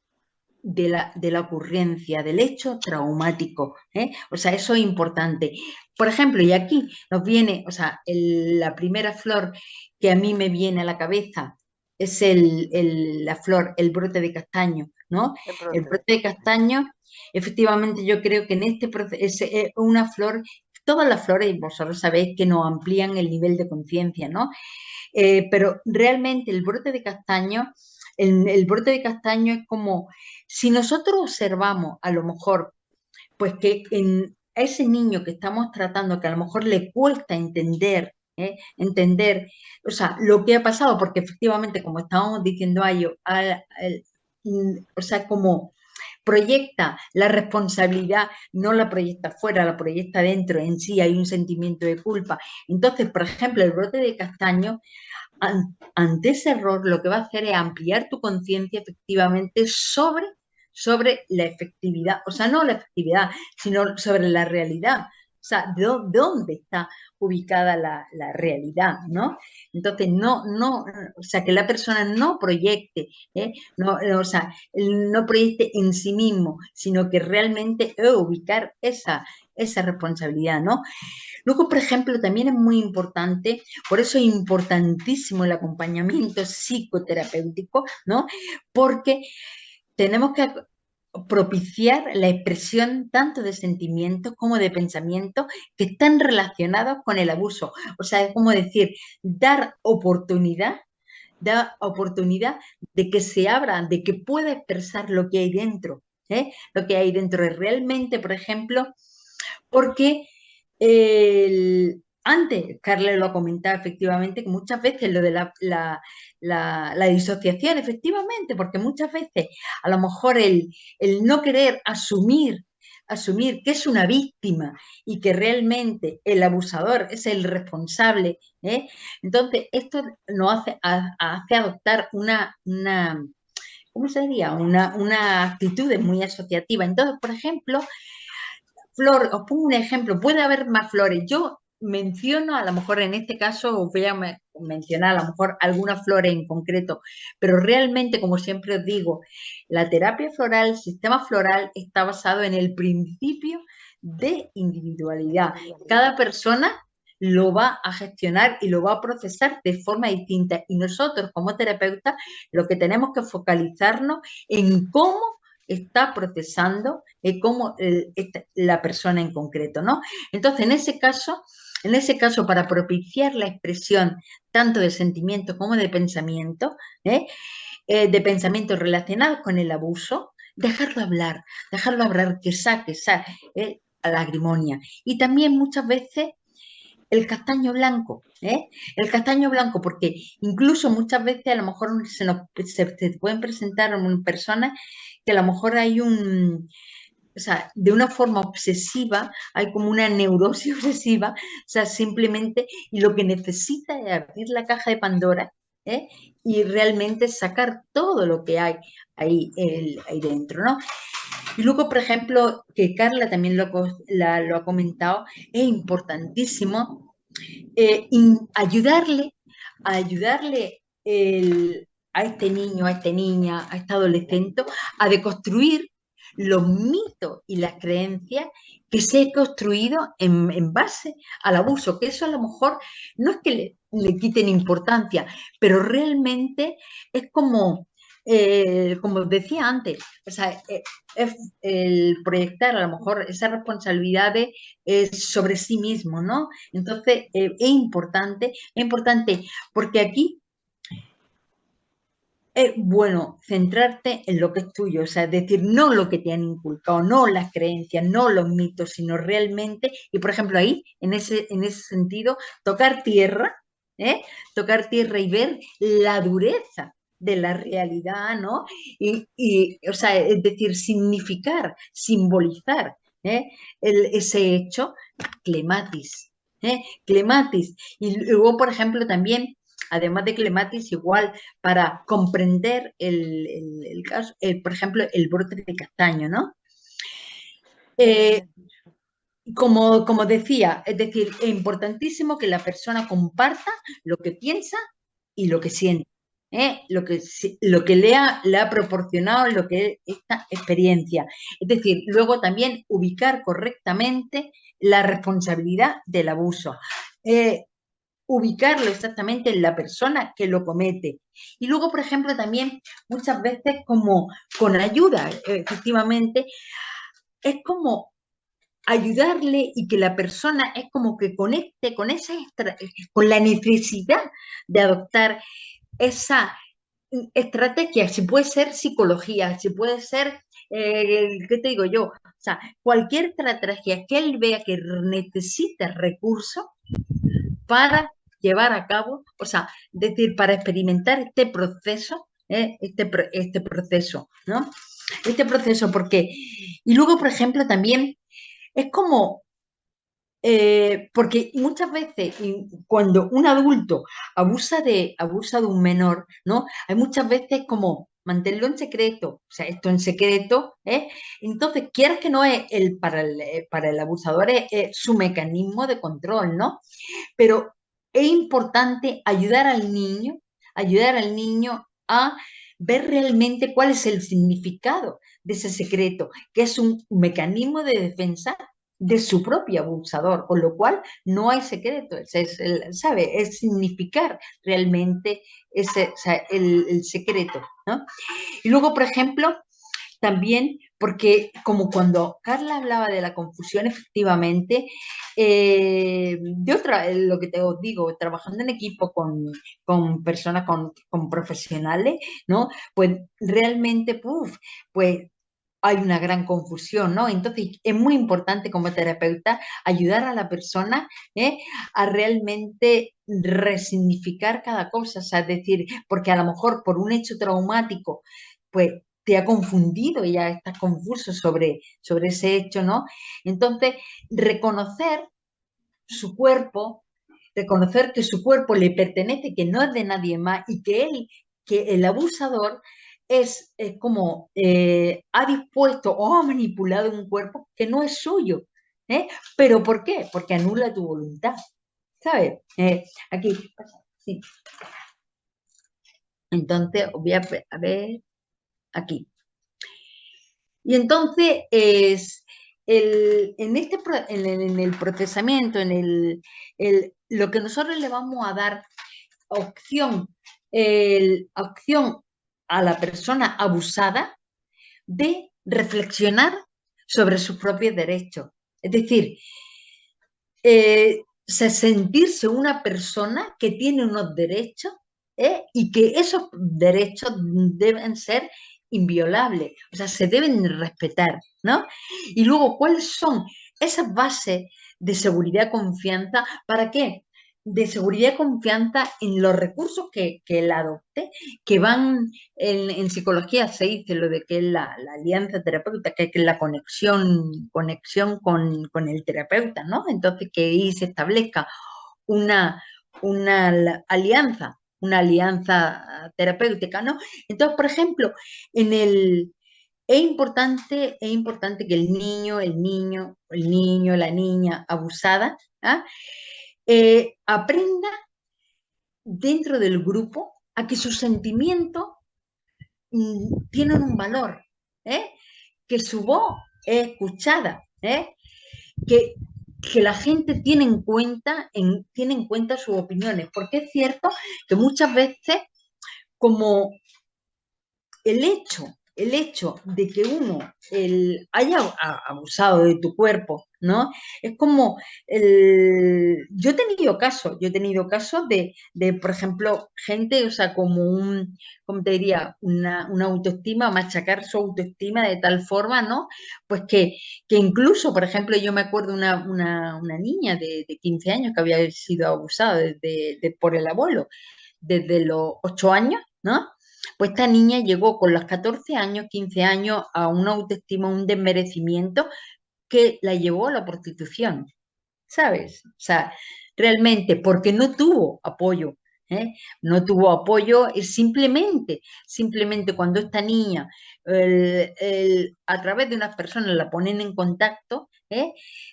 de la ocurrencia, del hecho traumático. ¿Eh? O sea, eso es importante. Por ejemplo, y aquí nos viene, o sea, la primera flor que a mí me viene a la cabeza es la flor, el brote de castaño, ¿no? El brote de castaño, efectivamente, yo creo que en este proceso es una flor, todas las flores, vosotros sabéis que nos amplían el nivel de conciencia, ¿no? Pero realmente el brote de castaño es como, si nosotros observamos a lo mejor, pues que a ese niño que estamos tratando, que a lo mejor le cuesta entender, o sea, lo que ha pasado, porque efectivamente, como estábamos diciendo a ellos, o sea, como proyecta la responsabilidad, no la proyecta fuera, la proyecta dentro, en sí hay un sentimiento de culpa. Entonces, por ejemplo, el brote de castaño ante ese error lo que va a hacer es ampliar tu conciencia efectivamente sobre la efectividad, o sea, no la efectividad, sino sobre la realidad. O sea, ¿de dónde está ubicada la realidad, ¿no? Entonces, o sea, que la persona no proyecte, o sea, no proyecte en sí mismo, sino que realmente ubicar esa responsabilidad, ¿no? Luego, por ejemplo, también es muy importante, por eso es importantísimo el acompañamiento psicoterapéutico, ¿no? Porque tenemos que propiciar la expresión tanto de sentimientos como de pensamientos que están relacionados con el abuso. O sea, es como decir, da oportunidad de que se abra, de que pueda expresar lo que hay dentro, ¿eh? Lo que hay dentro es realmente, por ejemplo, porque antes, Carla lo ha comentado efectivamente, que muchas veces lo de la disociación, efectivamente, porque muchas veces a lo mejor el no querer asumir que es una víctima y que realmente el abusador es el responsable, ¿eh? Entonces esto nos hace adoptar ¿cómo se diría? Una actitud muy asociativa. Entonces, por ejemplo, Flor, os pongo un ejemplo, puede haber más flores. Yo menciono, a lo mejor en este caso, os voy a mencionar a lo mejor algunas flores en concreto, pero realmente, como siempre os digo, la terapia floral, el sistema floral está basado en el principio de individualidad. Cada persona lo va a gestionar y lo va a procesar de forma distinta. Y nosotros, como terapeutas, lo que tenemos que focalizarnos en cómo está procesando cómo la persona en concreto, ¿no? Entonces, en ese caso, para propiciar la expresión tanto de sentimiento como de pensamientos relacionados con el abuso, dejarlo hablar, que saque a la lagrimonia. Y también muchas veces el castaño blanco, ¿eh? El castaño blanco, porque incluso muchas veces a lo mejor se pueden presentar personas que a lo mejor o sea, de una forma obsesiva, hay como una neurosis obsesiva, o sea, simplemente, y lo que necesita es abrir la caja de Pandora, ¿eh? Y realmente sacar todo lo que hay ahí dentro, ¿no? Y luego, por ejemplo, que Carla también lo ha comentado, es importantísimo ayudarle a este niño, a esta niña, a este adolescente, a deconstruir los mitos y las creencias que se han construido en base al abuso, que eso a lo mejor no es que le quiten importancia, pero realmente es como decía antes, o sea, es el proyectar a lo mejor esas responsabilidades sobre sí mismo, ¿no? Entonces, es importante porque aquí es bueno centrarte en lo que es tuyo, o sea, es decir, no lo que te han inculcado, no las creencias, no los mitos, sino realmente, y por ejemplo ahí, en ese sentido, tocar tierra, ¿eh? Tocar tierra y ver la dureza de la realidad, ¿no? O sea, es decir, significar, simbolizar, ¿eh? Ese hecho, clematis, ¿eh? Clematis. Y luego, por ejemplo, también además de clematis, igual para comprender el caso, por ejemplo, el brote de castaño, ¿no? Como decía, es decir, es importantísimo que la persona comparta lo que piensa y lo que siente, lo que le ha proporcionado lo que es esta experiencia. Es decir, luego también ubicar correctamente la responsabilidad del abuso. Ubicarlo exactamente en la persona que lo comete. Y luego, por ejemplo, también muchas veces como con ayuda, efectivamente, es como ayudarle y que la persona es como que conecte con la necesidad de adoptar esa estrategia, si puede ser psicología, si puede ser, ¿qué te digo yo? O sea, cualquier estrategia que él vea que necesita recursos para llevar a cabo, o sea, decir, para experimentar este proceso, este proceso, ¿no? Este proceso, porque, y luego, por ejemplo, también es como, porque muchas veces cuando un adulto abusa de un menor, ¿no? Hay muchas veces como mantenerlo en secreto, o sea, esto en secreto, ¿eh? Entonces, quieras que no es para el abusador es su mecanismo de control, ¿no? Pero es importante ayudar al niño a ver realmente cuál es el significado de ese secreto, que es un mecanismo de defensa de su propio abusador, con lo cual no hay secreto, ¿sabe? Es significar realmente o sea, el secreto, ¿no? Y luego, por ejemplo, también, porque como cuando Carla hablaba de la confusión, efectivamente, lo que te os digo, trabajando en equipo con personas, con profesionales, ¿no? Pues realmente, pues hay una gran confusión, ¿no? Entonces es muy importante como terapeuta ayudar a la persona a realmente resignificar cada cosa, o sea, es decir, porque a lo mejor por un hecho traumático, pues te ha confundido y ya estás confuso sobre ese hecho, ¿no? Entonces, reconocer su cuerpo, reconocer que su cuerpo le pertenece, que no es de nadie más y que el abusador como ha dispuesto o ha manipulado un cuerpo que no es suyo. ¿Eh? ¿Pero por qué? Porque anula tu voluntad, ¿sabes? Aquí, sí. Entonces, voy a ver aquí. Y entonces, en el procesamiento, lo que nosotros le vamos a dar opción, opción a la persona abusada de reflexionar sobre sus propios derechos. Es decir, sentirse una persona que tiene unos derechos y que esos derechos deben ser inviolables, o sea, se deben respetar, ¿no? Y luego, ¿cuáles son esas bases de seguridad y confianza? ¿Para qué? De seguridad y confianza en los recursos que él adopte, que van en psicología se dice lo de que es la alianza terapéutica, que es la conexión con el terapeuta, ¿no? Entonces que ahí se establezca una alianza terapéutica, ¿no? Entonces, por ejemplo, es importante que el niño, la niña abusada, ¿ah? Aprenda dentro del grupo a que sus sentimientos tienen un valor, que su voz es escuchada, que, la gente tiene en cuenta sus opiniones, porque es cierto que muchas veces como el hecho de que uno haya abusado de tu cuerpo, ¿no? Es como yo he tenido casos de, por ejemplo, gente, o sea, ¿cómo te diría? Una autoestima, machacar su autoestima de tal forma, ¿no? Pues que incluso, por ejemplo, yo me acuerdo una niña de 15 años que había sido abusada por el abuelo desde los 8 años, ¿no? Pues esta niña llegó con los 14 años, 15 años a una autoestima, un desmerecimiento que la llevó a la prostitución, ¿sabes? O sea, realmente porque no tuvo apoyo, ¿eh? No tuvo apoyo y simplemente cuando esta niña a través de unas personas la ponen en contacto,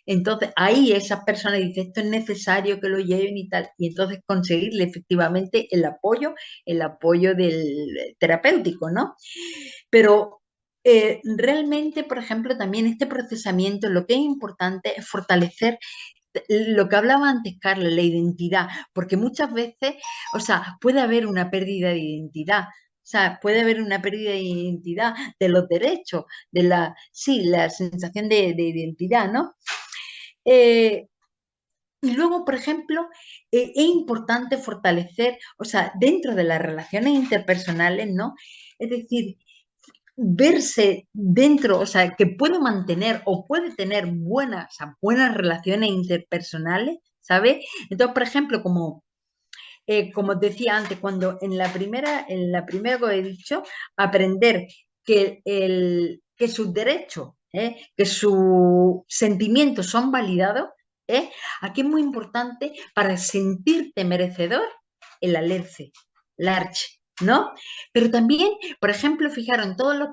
entonces ahí esas personas dicen esto es necesario que lo lleven y tal, y entonces conseguirle efectivamente el apoyo del terapéutico, ¿no? Pero realmente, por ejemplo, también este procesamiento, lo que es importante es fortalecer lo que hablaba antes, Carla, la identidad, porque muchas veces, o sea, puede haber una pérdida de identidad, o sea, puede haber una pérdida de identidad de los derechos, la sensación de identidad, ¿no? Y luego, por ejemplo, es importante fortalecer, o sea, dentro de las relaciones interpersonales, ¿no? Es decir, verse dentro, o sea, que puede mantener o puede tener buenas relaciones interpersonales, ¿sabes? Entonces, por ejemplo, como decía antes, cuando en la primera que he dicho, aprender que sus derechos, que sus sentimientos son validados, aquí es muy importante para sentirte merecedor el alerce, el arche, ¿no? Pero también, por ejemplo, fijaros en todos los